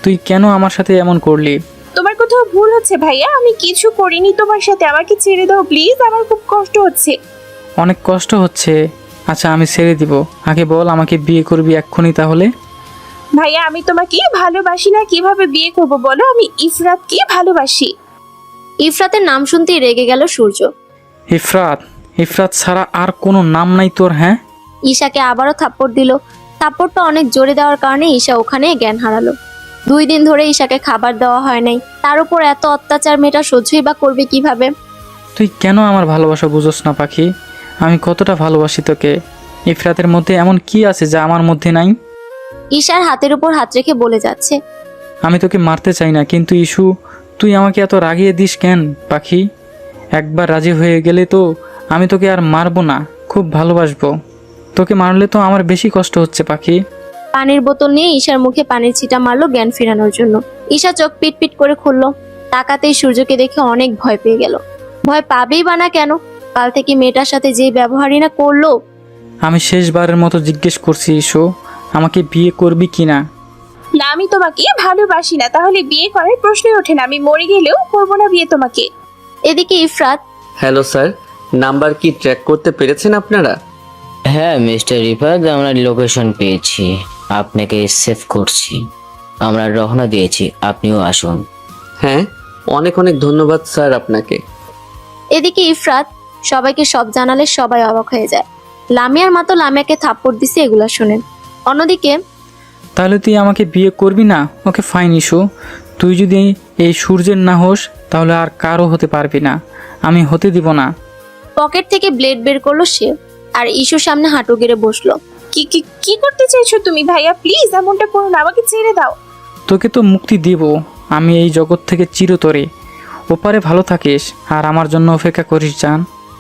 তুই কেন আমার সাথে এমন করলি? তোমার কোথাও ভুল হচ্ছে ভাইয়া, আমি কিছু করিনি তোমার সাথে, আমাকে ছেড়ে দাও প্লিজ, আমার খুব কষ্ট হচ্ছে। অনেক কষ্ট হচ্ছে? আচ্ছা আমি ছেড়ে দিব, আগে বল আমাকে বিয়ে করবি এক্ষুনি তাহলে? ভাইয়া, আমি তোমাকে ভালোবাসি না, কিভাবে বিয়ে করব বলো? আমি ইফরাতকে ভালোবাসি। ইফরাতের নাম শুনতেই রেগে গেল সূর্য। ইফরাত? ইফরাত ছাড়া আর কোনো নাম নাই তোর? হ্যাঁ। ঈশাকে আবারও থাপ্পড় দিল। থাপ্পড়টা অনেক জোরে দেওয়ার কারণে ঈশা ওখানে জ্ঞান হারালো। 2 দিন ধরে ঈশাকে খাবার দেওয়া হয় নাই, তার উপর এত অত্যাচার মেয়েটা সহ্যই বা করবে কিভাবে? তুই কেন আমার ভালোবাসা বুঝোস না পাখি? আমি কতটা ভালোবাসি তোকে। ইফরাতের মধ্যে এমন কি আছে যা আমার মধ্যে নাই? ঈশার হাতের উপর হাত রেখে বলে যাচ্ছে, আমি তোকে মারতে চাই না, কিন্তু ইস্যু তুই আমাকে এত রাগিয়ে দিস কেন পাখি? একবার রাজি হয়ে গেলে তো আমি তোকে আর মারবো না, খুব ভালোবাসবো। তোকে মারলে তো আমার বেশি কষ্ট হচ্ছে পাখি। পানির বোতল নিয়ে ঈশার মুখে পানির ছিটা মারলো জ্ঞান ফেরানোর জন্য। ঈশা চোখ পিটপিট করে খুললো। তাকাতেই সূর্যকে দেখে অনেক ভয় পেয়ে গেল। ভয় পাবেই বা না কেন, কাল থেকে মেয়েটার সাথে যে ব্যবহারই না করলো। আমি শেষবারের মতো জিজ্ঞেস করছি ইস্যু, আমাকে বিয়ে করবি কিনা? না, আমি তোমাকে ভালোবাসি না, তাহলে বিয়ে করার প্রশ্নই ওঠে না। আমি মরে গেলেও করবো না বিয়ে তোমাকে। এদিকে ইফরাত, হ্যালো স্যার, নাম্বার কি ট্র্যাক করতে পেরেছেন আপনারা? হ্যাঁ মিস্টার রিফাত, আমরা লোকেশন পেয়েছি, আপনাকে সেভ করছি। আমরা রওনা দিয়েছি, আপনিও আসুন। হ্যাঁ, অনেক অনেক ধন্যবাদ স্যার আপনাকে। এদিকে ইফরাত সবাইকে সব জানালে সবাই অবাক হয়ে যায়। লামিয়ার মা তো লামিয়াকে থাপ্পড় দিছে এগুলা শুনেন। অন্যদিকে তাহলে তুই আমাকে বিয়ে করবি না? ওকে ফাইন ইস্যু, তুই যদি এই সূর্যের না হোস তাহলে আর কারো হতে পারবি না, আমি হতে দিব না। পকেট থেকে ব্লেড বের করলো সে, আর ইস্যুর সামনে হাঁটু গেড়ে বসলো। কি কি কি করতে চাইছো তুমি ভাইয়া? প্লিজ এমনটা করো না, আমাকে ছেড়ে দাও। তোকে তো মুক্তি দিব আমি এই জগৎ থেকে চিরতরে। ওপারে ভালো থাকিস আর আমার জন্য অপেক্ষা করিস জান।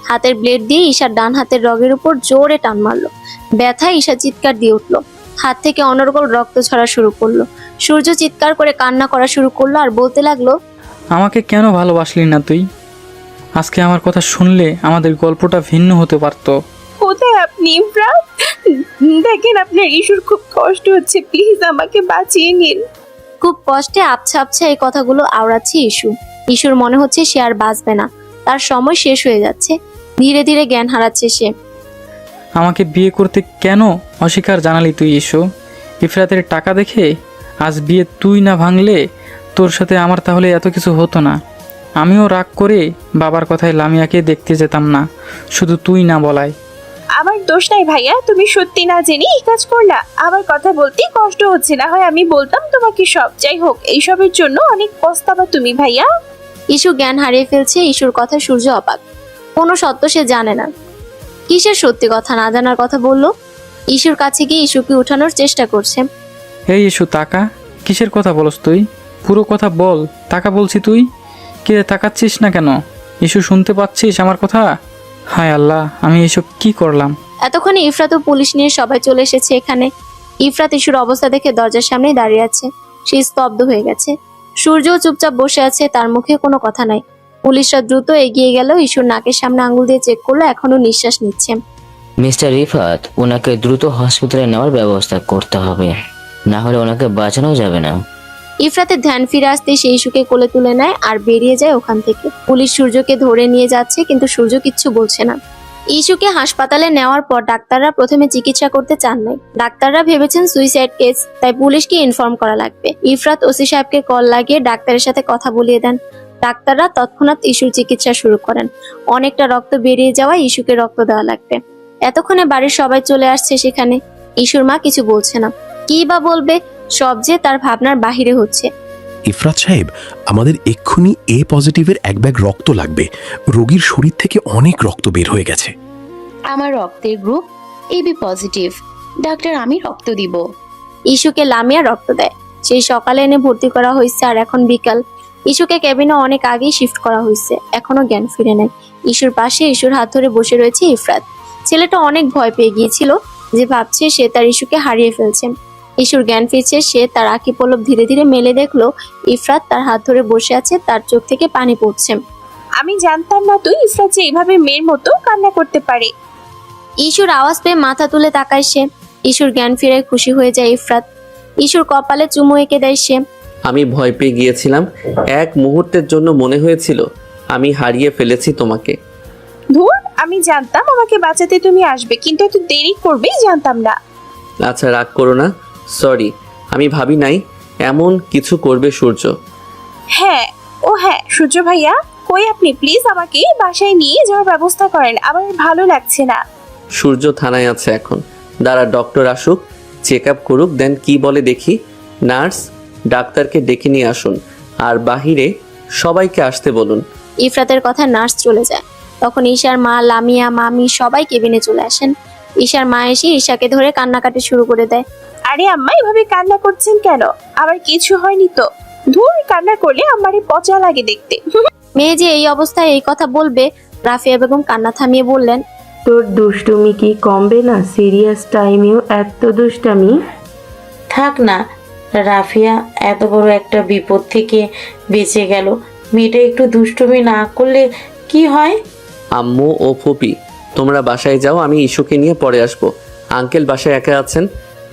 হাতের ব্লেড দিয়ে ঈশার ডান হাতের রগের উপর জোরে টান মারলো। ব্যথায় ঈশা চিৎকার দিয়ে উঠলো। হাত থেকে অনর্গল রক্ত ছড়া শুরু করলো। সূর্য চিৎকার করে কান্না করা শুরু করলো আর বলতে লাগলো, আমাকে কেন ভালোবাসলি না তুই? আজকে আমার কথা শুনলে আমাদের গল্পটা ভিন্ন হতে পারতো। কোথায় আপনি ইমরান? দেখেন আপনার ইস্যুর খুব কষ্ট হচ্ছে, প্লিজ আমাকে বাঁচিয়ে নিন। খুব কষ্টে আবছা আবছা এই কথাগুলো আওড়াচ্ছে ইস্যু। ইস্যুর মনে হচ্ছে সে আর বাঁচবে না, তার সময় শেষ হয়ে যাচ্ছে। ধীরে ধীরে জ্ঞান হারাচ্ছে সে। আমাকে বিয়ে করতে কেন অস্বীকার জানালি তুই ইস্যু? ইফরাতের টাকা দেখে? আজ বিয়ে তুই না ভাঙলে তোর সাথে আমার তাহলে এত কিছু হতো না। আমিও রাগ করে বাবার কথায় লামিয়াকে দেখতে যেতাম না, শুধু তুই না বলায়। আমার দোষ নাই ভাইয়া, তুমি সত্যি না জেনে এই কাজ করলা। আমার কথা বলতে কষ্ট হচ্ছে, না হয় আমি বলতাম তোমাকে সব। যাই হোক, এইসবের জন্য অনেক পস্তাবা তুমি ভাইয়া। ইস্যু জ্ঞান হারিয়ে ফেলছে। ইস্যুর কথা সূর্য অবাক। কোনো সত্য সে জানে না। কিসের সত্যি কথা না জানার কথা বললো? ইস্যুর কাছে গিয়ে ইস্যুকে উঠানোর চেষ্টা করছে। এই ইস্যু, টাকা কিসের কথা বলস তুই? পুরো কথা বল। টাকা বলছি তুই কে? তাকাচ্ছিস না কেন? ইস্যু, শুনতে পাচ্ছিস আমার কথা? হায় আল্লাহ, আমি এসব কি করলাম? এতক্ষণে ইফরাত ও পুলিশ নিয়ে সবাই চলে এসেছে এখানে। ইফরাত ইস্যুর অবস্থা দেখে দরজার সামনেই দাঁড়িয়ে আছে। সে স্তব্ধ হয়ে গেছে। সূর্যও চুপচাপ বসে আছে, তার মুখে কোনো কথা নাই। পুলিশরা দ্রুত এগিয়ে গেল। ইস্যুর নাকের সামনে আঙুল দিয়ে চেক করলো, এখনো নিঃশ্বাস নিচ্ছে। মিস্টার রিফাত, ওনাকে দ্রুত হসপিটালে নেওয়ার ব্যবস্থা করতে হবে, না হলে ওনাকে বাঁচানো যাবে না। ইফরাতের ধ্যান ফিরে আসতে সে ইস্যুকে কোলে তুলে নেয় আর বেরিয়ে যায় ওখান থেকে। পুলিশ সূর্যকে ধরে নিয়ে যাচ্ছে, কিন্তু সূর্য কিচ্ছু বলছে না। ইস্যুকে হাসপাতালে নেওয়ার পর ডাক্তাররা প্রথমে চিকিৎসা করতে চান নাই। ডাক্তাররা ভেবেছেন সুইসাইড কেস, তাই পুলিশকে ইনফর্ম করা লাগবে। ইফরাত ওসি সাহেবকে কল লাগিয়ে ডাক্তারের সাথে কথা বলিয়ে দেন। ডাক্তাররা তৎক্ষণাৎ ইস্যুর চিকিৎসা শুরু করেন। অনেকটা রক্ত বেরিয়ে যাওয়ায় ইস্যুকে রক্ত দেওয়া লাগবে। এতক্ষণে বাড়ির সবাই চলে আসছে সেখানে। ইস্যুর মা কিছু বলছে না। কি বা বলবে? সব যে তার ভাবনার বাহিরে হচ্ছে। ইফরাত সাহেব, আমাদের এক্ষুনি এ পজিটিভের এক ব্যাগ রক্ত লাগবে। রোগীর শরীর থেকে অনেক রক্ত বের হয়ে গেছে। আমার রক্তের গ্রুপ এবি পজিটিভ। ডাক্তার, আমি রক্ত দিব। ইস্যুকে লামিয়া রক্ত দেয়। সেই সকালে এনে ভর্তি করা হয়েছে আর এখন বিকাল। ইস্যুকে কেবিনে অনেক আগেই শিফট করা হয়েছে, এখনো জ্ঞান ফিরে নেয়। ইস্যুর পাশে ইস্যুর হাত ধরে বসে রয়েছে ইফরাত। ছেলেটা অনেক ভয় পেয়ে গিয়েছিল, যে ভাবছে সে তার ইস্যুকে হারিয়ে ফেলছে। ইস্যুর জ্ঞান ফিরছে, সে তার আঁখি পলক ধীরে ধীরে মেলে দেখলো ইফরাত তার হাত ধরে বসে আছে, তার চোখ থেকে পানি পড়ছে। আমি জানতাম না তুই ইসরাত যে এইভাবে মেয়ের মতো কান্না করতে পারে। ইস্যুর আওয়াজ পেয়ে মাথা তুলে তাকায় সে। ইস্যুর জ্ঞান ফিরে খুশি হয়ে যায় ইফরাত। ইস্যুর কপালে চুমু এঁকে দেয় সে। আমি ভয় পেয়ে গিয়েছিলাম। এক মুহূর্তের জন্য মনে হয়েছিল আমি হারিয়ে ফেলেছি তোমাকে। ধুর, আমি জানতাম আমাকে বাঁচাতে তুমি আসবে, কিন্তু এত দেরি করবে জানতাম না। আচ্ছা, রাগ করো না। সরি, আমি ভাবি নাই এমন কিছু করবে সূর্য। হ্যাঁ, ও হ্যাঁ, সূর্য ভাইয়া কই আপনি? প্লিজ আমাকে বাসায় নিয়ে যাওয়ার ব্যবস্থা করেন, আমার ভালো লাগছে না। সূর্য থানায় আছে এখন। দাঁড়া, ডক্টর আসুক, চেক আপ করুক, দেন কি বলে দেখি। নার্স, ডাক্তারকে ডেকে নিয়ে আসুন, আর বাহিরে সবাইকে আসতে বলুন। ইফরাতের কথা নার্স চলে যায়। তখন ঈশার মা, লামিয়া, মামি সবাই কেবিনে চলে আসেন। ঈশার মা এসে ঈশাকে ধরে কান্নাকাটি শুরু করে দেয়। আরে আম্মা, এভাবে কান্না করছেন কেন? আবার কিছু হয়নি তো? ধুর, কান্না করলে আমারই পচা লাগে দেখতে। মেয়ে যে এই অবস্থায় এই কথা বলবে, রাফিয়া বেগম কান্না থামিয়ে বললেন, তোর দুষ্টুমি কি কমবে না? সিরিয়াস টাইমেও এত দুষ্টামি? থাক না রাফিয়া, এত বড় একটা বিপদ থেকে বেঁচে গেল। মেয়েটা একটু দুষ্টুমি না করলে কি হয়? আম্মু ও ফুপি, তোমরা বাসায় যাও, আমি ইস্যুকে নিয়ে পরে আসবো। আঙ্কেল বাসায় একা আছেন।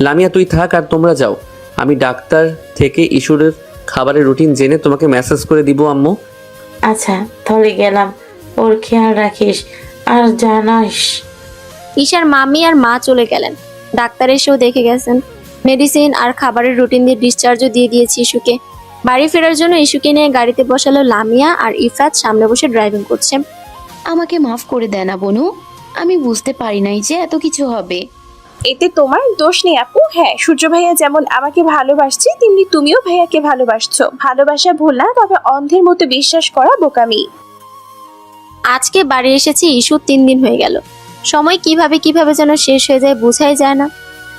লামিয়া, তুই থাক আর তোমরা যাও। আমি ডাক্তার থেকে ইস্যুর খাবারের রুটিন জেনে তোমাকে মেসেজ করে দিব আম্মু। আচ্ছা, তাহলে গেলাম। ওর খেয়াল রাখিস আর জানাস। ঈশার মামি আর মা চলে গেলেন। ডাক্তার এসেও দেখে গেছেন। মেডিসিন আর খাবারের রুটিন দিয়ে ডিসচার্জও দিয়ে দিয়েছি ইস্যুকে। বাড়ি ফেরার জন্য ইস্যুকে নিয়ে গাড়িতে বসালো লামিয়া, আর ইফরাত সামনে বসে ড্রাইভিং করছে। আমাকে মাফ করে দেয় না বনু, আমি বুঝতে পারি নাই যে এত কিছু হবে। এতে তোমার দোষ নেই আপু। হ্যাঁ, সূর্য ভাইয়া যেমন আমাকে ভালোবাসছে, তেমনি তুমিও ভাইয়াকে ভালোবাসছো। ভালোবাসা ভুল না, তবে অন্ধের মতো বিশ্বাস করা বোকামি। আজকে বাড়ি এসেছি ইস্যু 3 দিন হয়ে গেল। সময় কিভাবে কিভাবে যেন শেষ হয়ে যায়, বোঝাই যায় না।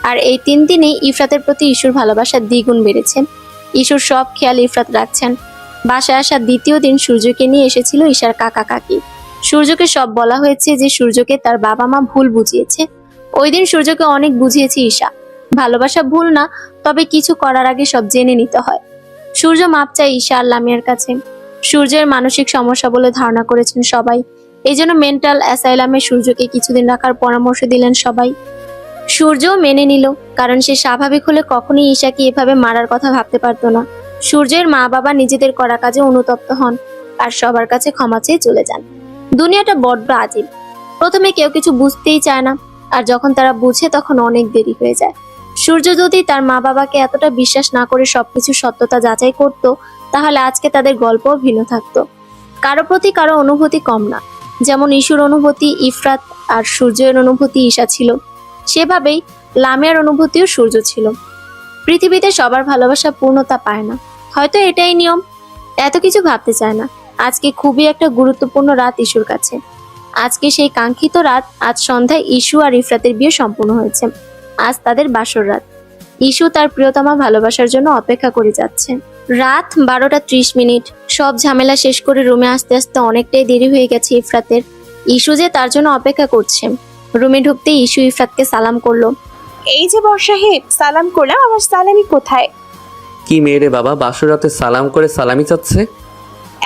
আর এই 3 দিনেই ইফরাতের প্রতি ইস্যুর ভালোবাসা দ্বিগুণ বেড়েছে। ইস্যুর সব খেয়াল ইফরাত রাখছেন। বাসায় আসার দ্বিতীয় দিন সূর্যকে নিয়ে এসেছিল ঈশার কাকা কাকি। সূর্যকে সব বলা হয়েছে যে সূর্যকে তার বাবা মা ভুল বুঝিয়েছে। ওই দিন সূর্যকে অনেক বুঝিয়েছে ঈশা। ভালোবাসা ভুল না, তবে কিছু করার আগে সব জেনে নিতে হয়। সূর্য মাপ চায় ঈশা আর লামিয়ার কাছে। সূর্যের মানসিক সমস্যা বলে ধারণা করেছেন সবাই, এই জন্য মেন্টাল অ্যাসাইলামে সূর্যকে কিছুদিন রাখার পরামর্শ দিলেন সবাই। সূর্যও মেনে নিল, কারণ সে স্বাভাবিক হলে কখনোই ঈশাকে এভাবে মারার কথা ভাবতে পারতো না। সূর্যের মা বাবা নিজেদের করা কাজে অনুতপ্ত হন আর সবার কাছে ক্ষমা চেয়ে চলে যান। দুনিয়াটা বড্ড আজীব। প্রথমে কেউ কিছু বুঝতেই চায় না, আর যখন তারা বুঝে তখন অনেক দেরি হয়ে যায়। সূর্য যদি তার মা বাবাকে এতটা বিশ্বাস না করে সবকিছু সত্যতা যাচাই করত, তাহলে আজকে তাদের গল্পও ভিন্ন থাকতো। কারো প্রতি কারো অনুভূতি কম না। যেমন ঈশুর অনুভূতি ইফরাত আর সূর্যের অনুভূতি ঈশা ছিল, সেভাবেই লামিয়ার অনুভূতিও সূর্য ছিল। পৃথিবীতে সবার ভালোবাসা পূর্ণতা পায় না, হয়তো এটাই নিয়ম। এত কিছু ভাবতে চায় না। আজকে খুবই একটা গুরুত্বপূর্ণ রাত ঈশুর কাছে। আজকে সেই কাঙ্ক্ষিত রাত। আজ সন্ধ্যায় ঈশু আর ইফরাতের বিয়ে সম্পূর্ণ হয়েছে। আজ তাদের বাসর রাত। ঈশু তার প্রিয়তমা ভালোবাসার জন্য অপেক্ষা করে যাচ্ছে। রাত 12:30। সব ঝামেলা শেষ করে রুমে আসতে আসতে অনেকটাই দেরি হয়ে গেছে ইফরাতের। ঈশু যে তার জন্য অপেক্ষা করছে। রুমে ঢুকতেই ঈশু ইফরাতকে সালাম করলো। এই যে বর সাহেব, সালাম করলাম, আমার সালামি কোথায়? কি মেয়েরে বাবা, বাসর রাতে সালাম করে সালামি চাচ্ছে?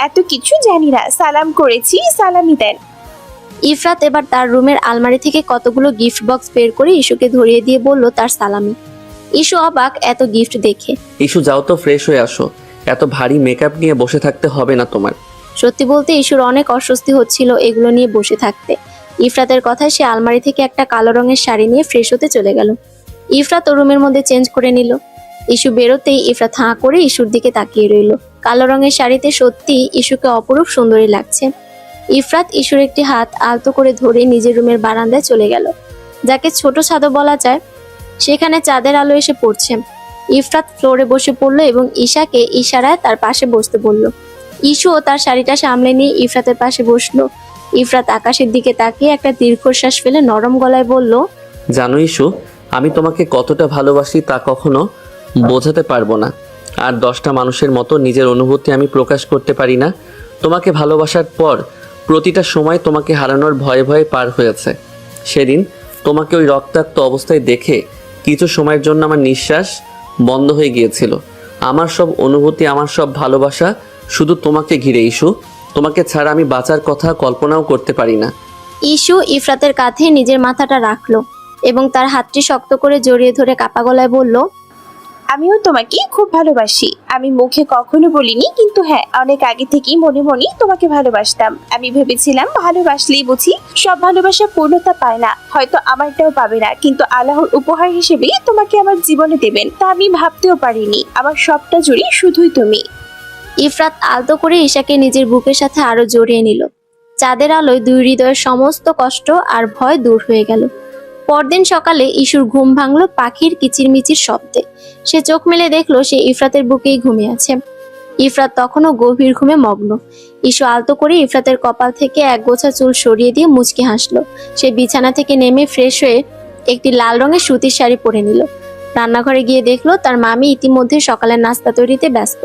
এত কিছু জানি না, সালাম করেছি, সালামি দেন। ইফরাত এবার তার রুমের আলমারি থেকে কতগুলো গিফট বক্স বের করে ঈশুকে ধরিয়ে দিয়ে বলল তার সালামি। ঈশু অবাক এত গিফট দেখে। ইস্যু যাও তো, ফ্রেশ হয়ে আসো। এত ভারী মেকআপ নিয়ে বসে থাকতে হবে না তোমার। সত্যি বলতে ঈশুর অনেক অস্বস্তি হচ্ছিল এগুলো নিয়ে বসে থাকতে। ইফরাতের কথায় সে আলমারি থেকে একটা কালো রঙের শাড়ি নিয়ে ফ্রেশ হতে চলে গেল। ইফরাত রুমের মধ্যে চেঞ্জ করে নিল। ঈশু বেরোতেই ইফরাত হাঁ করে ঈশুর দিকে তাকিয়ে রইল। কালো রঙের শাড়িতে সত্যি ঈশুকে অপরূপ সুন্দরী লাগছে। ইফরাত ঈশুর একটি হাত আলতো করে ধরে নিজের রুমের বারান্দায় চলে গেল, যাকে ছোট ছাদও বলা যায়। সেখানে চাঁদের আলো এসে পড়ছে। ইফরাত ফ্লোরে বসে পড়ল এবং ঈশাকে ইশারায় তার পাশে বসতে বলল। ঈশুও তার শাড়িটা সামলে নিয়ে ইফরাতের পাশে বসলো। ইফরাত আকাশের দিকে তাকিয়ে একটা দীর্ঘশ্বাস ফেলে নরম গলায় বলল, জানো ইস্যু, আমি তোমাকে কতটা ভালোবাসি তা কখনো বোঝাতে পারবো না। আর 10টা মানুষের মতো নিজের অনুভূতি আমি প্রকাশ করতে পারি না। তোমাকে ভালোবাসার পর প্রতিটা সময় তোমাকে হারানোর ভয়ে ভয়ে পার হয়েছে। সেদিন তোমাকে ওই রক্তাক্ত অবস্থায় দেখে কিছু সময়ের জন্য আমার নিঃশ্বাস বন্ধ হয়ে গিয়েছিল। আমার সব অনুভূতি, আমার সব ভালোবাসা শুধু তোমাকে ঘিরে ইস্যু। তোমাকে ছাড়া আমি বাঁচার কথা কল্পনাও করতে পারি না। ঈশু ইফরাতের কাঁধে নিজের মাথাটা রাখলো এবং তার হাতটি শক্ত করে জড়িয়ে ধরে কাপা গলায় বলল, আমিও তোমাকে খুব ভালোবাসি। আমি মুখে কখনো বলিনি, কিন্তু হ্যাঁ, অনেক আগে থেকেই মনে মনে তোমাকে ভালোবাসতাম। আমি ভেবেছিলাম ভালোবাসলেই বুঝি সব ভালোবাসা পূর্ণতা পায় না, হয়তো আমারটাও পাবে না, কিন্তু আল্লাহর উপহার হিসেবে তোমাকে আমার জীবনে দেবেন তা আমি ভাবতেও পারিনি। আমার সবটা জুড়ে শুধুই তুমি। ইফরাত আলতো করে ঈশাকে নিজের বুকের সাথে আরো জড়িয়ে নিল। চাঁদের আলোয় দুই হৃদয়ের সমস্ত কষ্ট আর ভয় দূর হয়ে গেল। পরদিন সকালে ঈশুর ঘুম ভাঙলো পাখির কিচিরমিচির শব্দে। সে চোখ মেলে দেখলো সে ইফরাতের বুকেই ঘুমিয়ে আছে। ইফরাত তখনও গভীর ঘুমে মগ্ন। ঈশু আলতো করে ইফরাতের কপাল থেকে এক গোছা চুল সরিয়ে দিয়ে মুচকি হাসলো। সে বিছানা থেকে নেমে ফ্রেশ হয়ে একটি লাল রঙের সুতির শাড়ি পরে নিল। রান্নাঘরে গিয়ে দেখলো তার মামি ইতিমধ্যে সকালের নাস্তা তৈরিতে ব্যস্ত।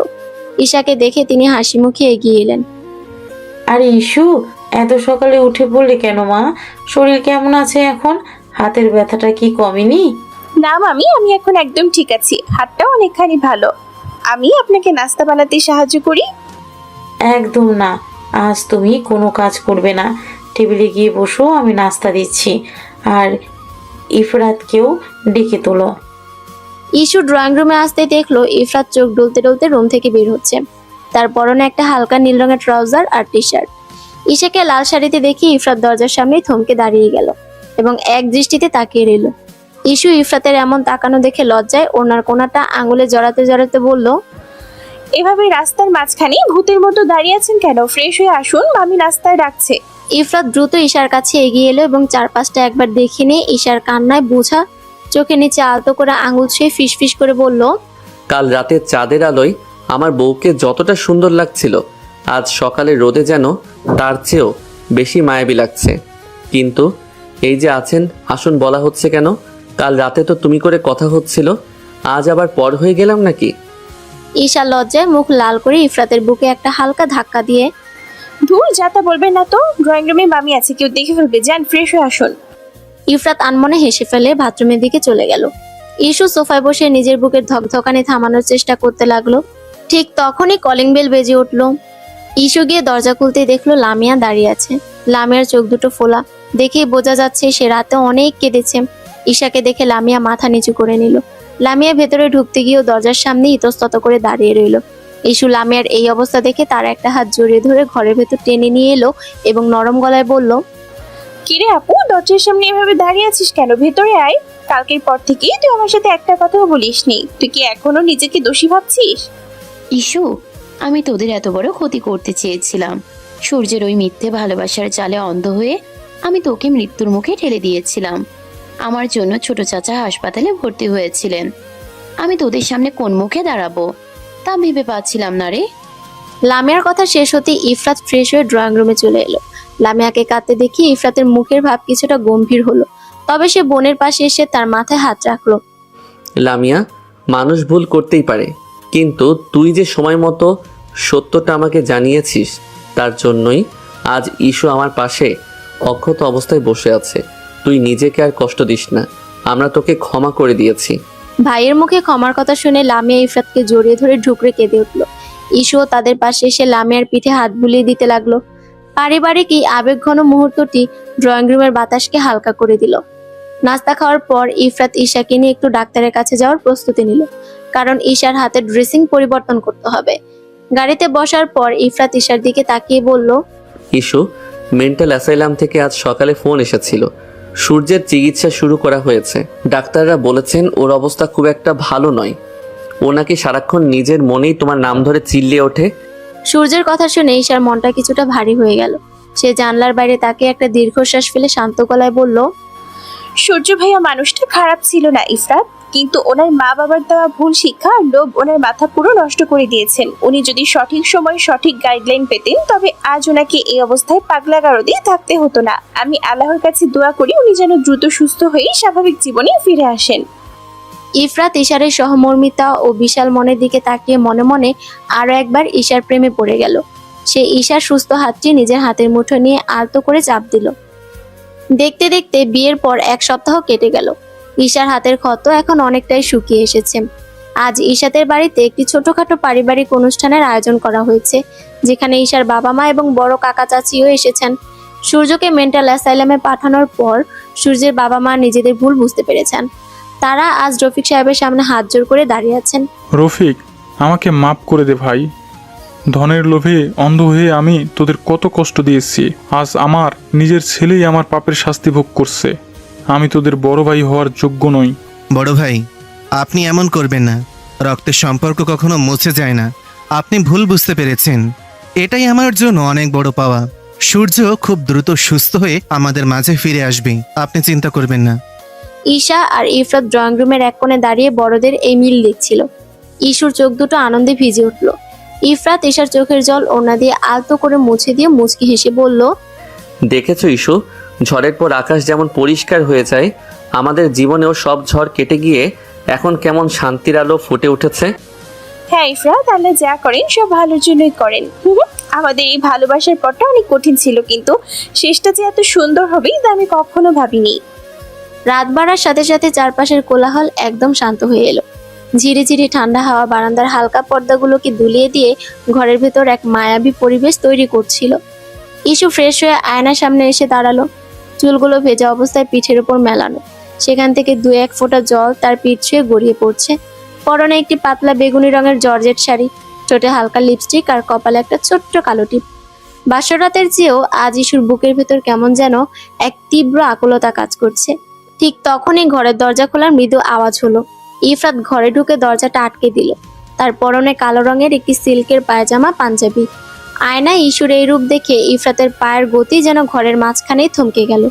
ঈশাকে দেখে তিনি হাসি মুখে এগিয়ে এলেন। আরে ইস্যু, এত সকালে উঠে পড়লে কেন মা? শরীর কেমন আছে এখন? হাতের ব্যথাটা কি কমেনি? না মামি, আমি এখন একদম ঠিক আছি, হাতটাও অনেকখানি ভালো। আমি আপনাকে নাস্তা বানাতে সাহায্য করি? একদম না, আজ তুমি কোনো কাজ করবে না। টেবিলে গিয়ে বসো, আমি নাস্তা দিচ্ছি। আর ইফরাতকেও ডেকে তোলো। ঈশু ড্রয়িং রুমে আসতে দেখলো ইফরাত চোখ ডলতে ডলতে রুম থেকে বের হচ্ছে। তার পরনে একটা হালকা নীল রঙের ট্রাউজার আর টি শার্ট। ঈশাকে লাল শাড়িতে দেখে ইফরাত দরজার সামনে থমকে দাঁড়িয়ে গেল এবং এক দৃষ্টিতে তাকিয়ে রইল। ঈশু ইফরাতের এমন তাকানো দেখে লজ্জায় ওনার কোনাটা আঙুলে জড়াতে জড়াতে বলল, এভাবে রাস্তার মাঝখানে ভূতের মতো দাঁড়িয়ে আছেন কেন? ফ্রেশ হয়ে আসুন, মামি নাস্তায় ডাকছে। ইফরাত দ্রুত ঈশার কাছে এগিয়ে এলো এবং চারপাশটা একবার দেখে নিয়ে ঈশার কান্নায় বোঝা চোখের নিচে আলতো করে আঙুল ছুঁয়ে ফিসফিস করে বলল, কাল রাতে চাঁদের আলোয় আমার বউকে যতটা সুন্দর লাগছিল, আজ সকালে রোদে যেন তার চেয়েও বেশি মায়াবী লাগছে। কিন্তু এই যে আছেন, আসুন বলা হচ্ছে কেন? কাল রাতে তো তুমি করে কথা হচ্ছিল, আজ আবার পর হয়ে গেলাম নাকি? ঈশা লজ্জায় মুখ লাল করে ইফরাতের বুকে একটা হালকা ধাক্কা দিয়ে, ধুর, যাতা বলবেন না তো। ড্রয়িং রুমে মামি আছে, কেউ দেখে ফেলবে। যান, ফ্রেশ হয়ে আসুন। ইফরাত আনমনে হেসে ফেলে বাথরুমের দিকে চলে গেল। ইস্যু সোফায় বসে নিজের বুকের ধকধকানি থামানোর চেষ্টা করতে লাগলো। ঠিক তখনই কলিং বেল বেজে উঠলো। ইস্যু গিয়ে দরজা খুলতেই দেখলো লামিয়া দাঁড়িয়ে আছে। লামিয়ার চোখ দুটো ফোলা, দেখেই বোঝা যাচ্ছে সে রাতে অনেক কেঁদেছে। ঈশাকে দেখে লামিয়া মাথা নিচু করে নিল। লামিয়া ভেতরে ঢুকতে গিয়েও দরজার সামনে ইতস্তত করে দাঁড়িয়ে রইল। ইস্যু লামিয়ার এই অবস্থা দেখে তার একটা হাত জড়িয়ে ধরে ঘরের ভেতর টেনে নিয়ে এলো এবং নরম গলায় বলল, কিরে আপু, দরজার সামনে এভাবে দাঁড়িয়ে আছিস কেন? ভেতরে আয়। কালকের পর থেকে তুই আমার সাথে একটা কথাও বলিসনি। তুই কি এখনো নিজেকে দোষী ভাবছিস? ইস্যু, আমি তোদের এত বড় ক্ষতি করতে চেয়েছিলাম। সূর্যের ওই মিথ্যে ভালোবাসার জালে অন্ধ হয়ে আমি তোকে মৃত্যুর মুখে ঠেলে দিয়েছিলাম। আমার জন্য ছোট চাচা হাসপাতালে ভর্তি হয়েছিলেন। আমি তোদের সামনে কোন মুখে দাঁড়াবো তা ভেবে পাচ্ছিলাম না রে। লামিয়ার কথা শেষ হতে ইফরাত ফ্রেশ হয়ে ড্রয়িং রুমে চলে এলো। লামিয়াকে কাঁদতে দেখে ইফরাতের মুখের ভাব কিছুটা গম্ভীর হলো, তবে সে বোনের পাশে এসে তার মাথায় হাত রাখলো। লামিয়া, মানুষ ভুল করতেই পারে, কিন্তু তুই যে সময় মতো সত্যটা আমাকে জানিয়েছিস তার জন্যই আজ ইস্যু আমার পাশে অক্ষত অবস্থায় বসে আছে। তুই নিজেকে আর কষ্ট দিস না, আমরা তোকে ক্ষমা করে দিয়েছি। ভাইয়ের মুখে ক্ষমার কথা শুনে লামিয়া ইফরাতকে জড়িয়ে ধরে ঢুকরে কেঁদে উঠলো। ইস্যুও তাদের পাশে এসে লামিয়ার পিঠে হাত বুলিয়ে দিতে লাগলো। পারিবারিক এই আবেগঘন মুহূর্তটি ড্রয়িং রুমের বাতাসকে হালকা করে দিল। নাস্তা খাওয়ার পর ইফরাত ঈশাকে নিয়ে একটু ডাক্তারের কাছে যাওয়ার প্রস্তুতি নিল, কারণ ঈশার হাতের ড্রেসিং পরিবর্তন করতে হবে। গাড়িতে বসার পর ইফরাত ঈশার দিকে তাকিয়ে বলল, ইস্যু, মেন্টাল অ্যাসাইলাম থেকে আজ সকালে ফোন এসেছিল। সূর্যের চিকিৎসা শুরু করা হয়েছে। ডাক্তাররা বলেছেন ওর অবস্থা খুব একটা ভালো নয়। ও নাকি সারাক্ষণ নিজের মনেই তোমার নাম ধরে চিল্লিয়ে ওঠে। সূর্যের কথা শুনে ঈশার মনটা কিছুটা ভারী হয়ে গেল। সে জানলার বাইরে তাকে একটা দীর্ঘশ্বাস ফেলে শান্ত গলায় বলল, সূর্য ভাইয়া মানুষটা খারাপ ছিল না ইফরাত, কিন্তু ওনার মা বাবার দেওয়া ভুল শিক্ষা আর লোভ ওনার মাথা পুরো নষ্ট করে দিয়েছেন। উনি যদি সঠিক সময় সঠিক গাইডলাইন পেতেন তবে আজ ওনাকে এই অবস্থায় পাগলা গারদে থাকতে হতো না। আমি আল্লাহর কাছে দোয়া করি উনি যেন দ্রুত সুস্থ হয়ে স্বাভাবিক জীবনে ফিরে আসেন। ইফরাত ঈশারের সহমর্মিতা ও বিশাল মনের দিকে তাকিয়ে মনে মনে আরো একবার ঈশার প্রেমে পড়ে গেল। সে ঈশার সুস্থ হাতটি নিজের হাতের মুঠো নিয়ে আলতো করে চাপ দিল। দেখতে দেখতে বিয়ের পর 1 সপ্তাহ কেটে গেল। ঈশার হাতের ক্ষত এখন অনেকটাই শুকিয়ে এসেছে। আজ ঈশাতের বাড়িতে একটি ছোটখাটো পারিবারিক অনুষ্ঠানের আয়োজন করা হয়েছে, যেখানে ঈশার বাবা মা এবং বড় কাকা চাচিও এসেছেন। সূর্যকে মেন্টাল অ্যাসাইলামে পাঠানোর পর সূর্যের বাবা মা নিজেদের ভুল বুঝতে পেরেছেন। তারা আজ রফিক সাহেবের সামনে হাত জোড় করে দাঁড়িয়ে আছেন। রফিক, আমাকে মাফ করে দে ভাই। ধনের লোভে অন্ধ হয়ে আমি তোদের কত কষ্ট দিয়েছি। আজ আমার নিজের ছেলেই আমার পাপের শাস্তি ভোগ করছে। আমি তোদের বড় ভাই হওয়ার যোগ্য নই। বড় ভাই, আপনি এমন করবেন না। রক্তের সম্পর্ক কখনো মুছে যায় না। আপনি ভুল বুঝতে পেরেছেন, এটাই আমার জন্য অনেক বড় পাওয়া। সূর্য খুব দ্রুত সুস্থ হয়ে আমাদের মাঝে ফিরে আসবে, আপনি চিন্তা করবেন না। ঈশা আর ইফরাত ড্রয়িং রুমের এক কোণে দাঁড়িয়ে বড়দের এই মিল দেখছিল। ইশুর চোখ দুটো আনন্দে ভিজে উঠল। ইফরাত ঈশার চোখের জল ওড়না দিয়ে আলতো করে মুছে দিয়ে মুচকি হেসে বলল, দেখেছো ইস্যু, ঝড়ের পর আকাশ যেমন পরিষ্কার হয়ে যায়, আমাদের জীবনেও সব ঝড় কেটে গিয়ে এখন কেমন শান্তির আলো ফুটে উঠেছে। হ্যাঁ ইফরাত, আল্লাহ যা করেন সব ভালোর জন্যই করেন। আমাদের এই ভালোবাসার পথটা অনেক কঠিন ছিল, কিন্তু শেষটা যে এত সুন্দর হবে তা আমি কখনো ভাবিনি। রাত বাড়ার সাথে সাথে চারপাশের কোলাহল একদম শান্ত হয়ে এলো। ঝিরিঝিরি ঠান্ডা হাওয়া বারান্দার হালকা পর্দাগুলোকে দুলিয়ে দিয়ে ঘরের ভেতর এক মায়াবী পরিবেশ তৈরি করছিল। ইস্যু ফ্রেশ হয়ে আয়নার সামনে এসে দাঁড়ালো। চুলগুলো ভেজা অবস্থায় পিঠের উপর মেলানো, সেখান থেকে 2-1 ফোঁটা জল তার পিঠ ছুঁয়ে গড়িয়ে পড়ছে। পরনে একটি পাতলা বেগুনি রঙের জর্জেট শাড়ি, ঠোঁটে হালকা লিপস্টিক আর কপালে একটা ছোট্ট কালো টিপ। বাসরাতের চেয়েও আজ ইস্যুর বুকের ভেতর কেমন যেন এক তীব্র আকুলতা কাজ করছে। ঠিক তখনই ঘরের দরজা খোলার মৃদু আওয়াজ হলো। ইফরাত ঘরে ঢুকে দরজাটা আটকে দিল। তার পরনে কালো রঙের একটি সিল্কের পায়জামা পাঞ্জাবি। আয়নায় ইস্যুর এই রূপ দেখে ইফরাতের পায়ের গতি যেন ঘরের মাঝখানেই থমকে গেল।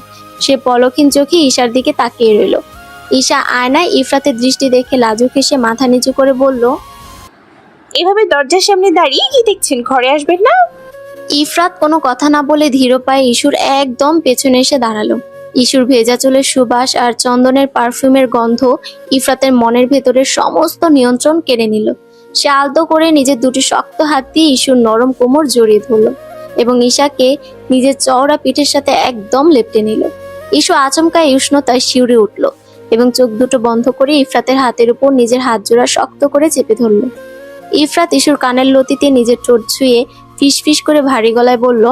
সে পলকহীন চোখে ঈশার দিকে তাকিয়ে রইল। ঈশা আয়নায় ইফরাতের দৃষ্টি দেখে লাজুক হেসে মাথা নিচু করে বলল, এভাবে দরজার সামনে দাঁড়িয়ে কি দেখছেন? ঘরে আসবেন না? ইফরাত কোনো কথা না বলে ধীর পায়ে ইস্যুর একদম পেছনে এসে দাঁড়ালো। ইস্যুর ভেজা চুলের সুবাস আর চন্দনের পারফিউমের গন্ধ ইফরাতের মনের ভেতরের সমস্ত নিয়ন্ত্রণ কেড়ে নিল। সে আলতো করে নিজের দুটি শক্ত হাত দিয়ে ইস্যুর নরম কোমর জড়িয়ে ধরল এবং ঈশাকে নিজের চওড়া পিঠের সাথে একদম লেপটে নিল। ইস্যু আচমকা এই উষ্ণতায় শিউরে উঠল। এবং চোখ দুটো বন্ধ করে ইফরাতের হাতের উপর নিজের হাত জোড়া শক্ত করে চেপে ধরল। ইফরাত ইসুর কানের লতিতে নিজের ঠোঁট ছুঁয়ে ফিসফিস করে ভারী গলায় বলল,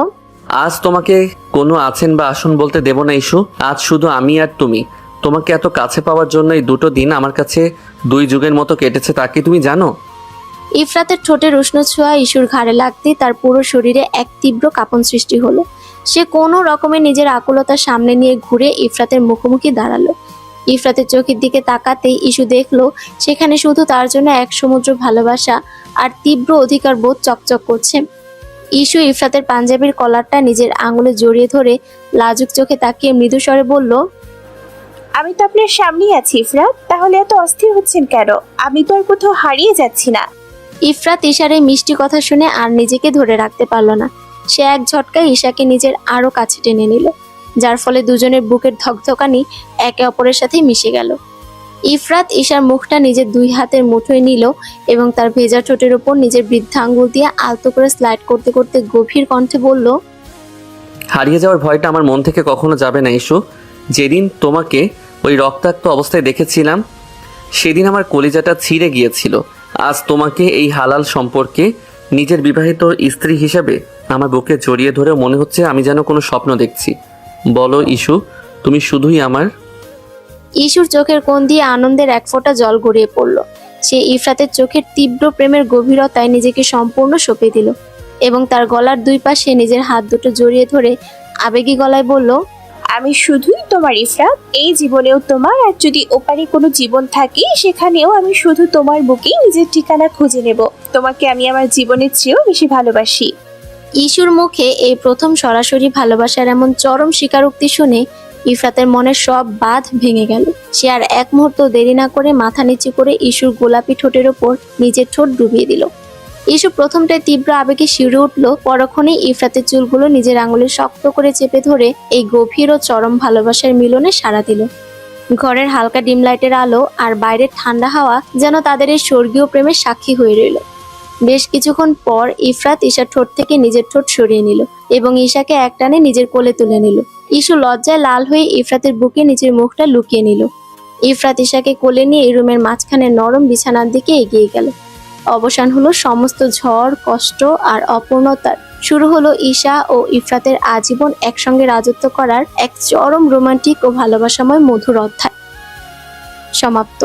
আজ তোমাকে কোনো আছেন বা আসুন বলতে দেব না ইস্যু। আজ শুধু আমি আর তুমি। তোমাকে এত কাছে পাওয়ার জন্য এই দুটো দিন আমার কাছে 2 যুগের মতো কেটেছে, তা কি তুমি জানো? ইফরাতের ঠোঁটের উষ্ণ ছোঁয়া ইসুর ঘাড়ে লাগতেই তার পুরো শরীরে এক তীব্র কাঁপন সৃষ্টি হলো। সে কোনো রকমে নিজের আকুলতার সামনে নিয়ে ঘুরে ইফরাতের মুখোমুখি দাঁড়ালো। ইফরাতের চোখের দিকে তাকাতেই ইসু দেখলো সেখানে শুধু তার জন্য এক সমুদ্র ভালোবাসা আর তীব্র অধিকার বোধ চকচক করছে। ইসু ইফরাতের পাঞ্জাবির কলারটা নিজের আঙুলে জড়িয়ে ধরে লাজুক চোখে তাকিয়ে মৃদু স্বরে বলল, আমি তো আপনার সামনেই আছি ইফরাত, তাহলে এত অস্থির হচ্ছেন কেন? আমি তো আর কোথাও হারিয়ে যাচ্ছি না। ইফরাত ঈশার এই মিষ্টি কথা শুনে আর নিজেকে ধরে রাখতে পারল না। সে এক ঝটকায় ঈশাকে নিজের আরো কাছে টেনে নিল, যার ফলে দুজনের বুকের ধকধকানি একে অপরের সাথে মিশে গেল। ইফরাত ঈশার মুখটা নিজের 2 হাতের মুঠোয় নিল এবং তার ভেজা ঠোঁটের উপর নিজের বৃদ্ধা আঙ্গুল দিয়ে আলতো করে স্লাইড করতে করতে গভীর কণ্ঠে বলল, হারিয়ে যাওয়ার ভয়টা আমার মন থেকে কখনো যাবে না ইস্যু। যেদিন তোমাকে ওই রক্তাক্ত অবস্থায় দেখেছিলাম সেদিন আমার কলিজাটা ছিঁড়ে গিয়েছিল। আজ তোমাকে এই হালাল সম্পর্কে নিজের বিবাহিত স্ত্রী হিসেবে আমার বুকে জড়িয়ে ধরে মনে হচ্ছে আমি যেন কোনো স্বপ্ন দেখছি। বলো ইস্যু, তুমি শুধুই আমার। ইসুর চোখের কোণ দিয়ে আনন্দের এক ফোঁটা জল গড়িয়ে পড়ল। সে ইফরাতের চোখের তীব্র প্রেমের গভীরতায় নিজেকে সম্পূর্ণ সঁপে দিল এবং তার গলার 2 পাশে নিজের হাত দুটো জড়িয়ে ধরে আবেগী গলায় বলল, আমি শুধুই তোমার ইফরাত, এই জীবনেও তোমার, আর যদি ওপারে কোনো জীবন থাকে সেখানেও আমি শুধু তোমার বুকেই নিজের ঠিকানা খুঁজে নেব। তোমাকে আমি আমার জীবনের চেয়েও বেশি ভালোবাসি। ইসুর মুখে এই প্রথম সরাসরি ভালোবাসার এমন চরম স্বীকারোক্তি শুনে ইফরাতের মনের সব বাঁধ ভেঙে গেল। সে আর এক মুহূর্ত দেরি না করে মাথা নিচু করে ইসুর গোলাপি ঠোঁটের ওপর নিজের ঠোঁট ডুবিয়ে দিল। ইসু প্রথমটায় তীব্র আবেগে শিউরে উঠল, পরক্ষণেই ইফরাতের চুলগুলো নিজের আঙুলে শক্ত করে চেপে ধরে এই গভীর ও চরম ভালোবাসার মিলনে সাড়া দিল। ঘরের হালকা ডিম লাইটের আলো আর বাইরের ঠান্ডা হাওয়া যেন তাদের এই স্বর্গীয় প্রেমের সাক্ষী হয়ে রইল। বেশ কিছুক্ষণ পর ইফরাত ঈশার ঠোঁট থেকে নিজের ঠোঁট সরিয়ে নিল এবং ঈশাকে একটানে নিজের কোলে তুলে নিল। ইসু লজ্জায় লাল হয়ে ইফরাতের বুকে নিজের মুখটা লুকিয়ে নিল। ইফরাত ঈশাকে কোলে নিয়ে এই রুমের মাঝখানে নরম বিছানার দিকে এগিয়ে গেল। অবসান হলো সমস্ত ঝড়, কষ্ট আর অপূর্ণতার। শুরু হলো ঈশা ও ইফরাতের আজীবন একসঙ্গে রাজত্ব করার এক চরম রোমান্টিক ও ভালোবাসাময় মধুর অধ্যায়। সমাপ্ত।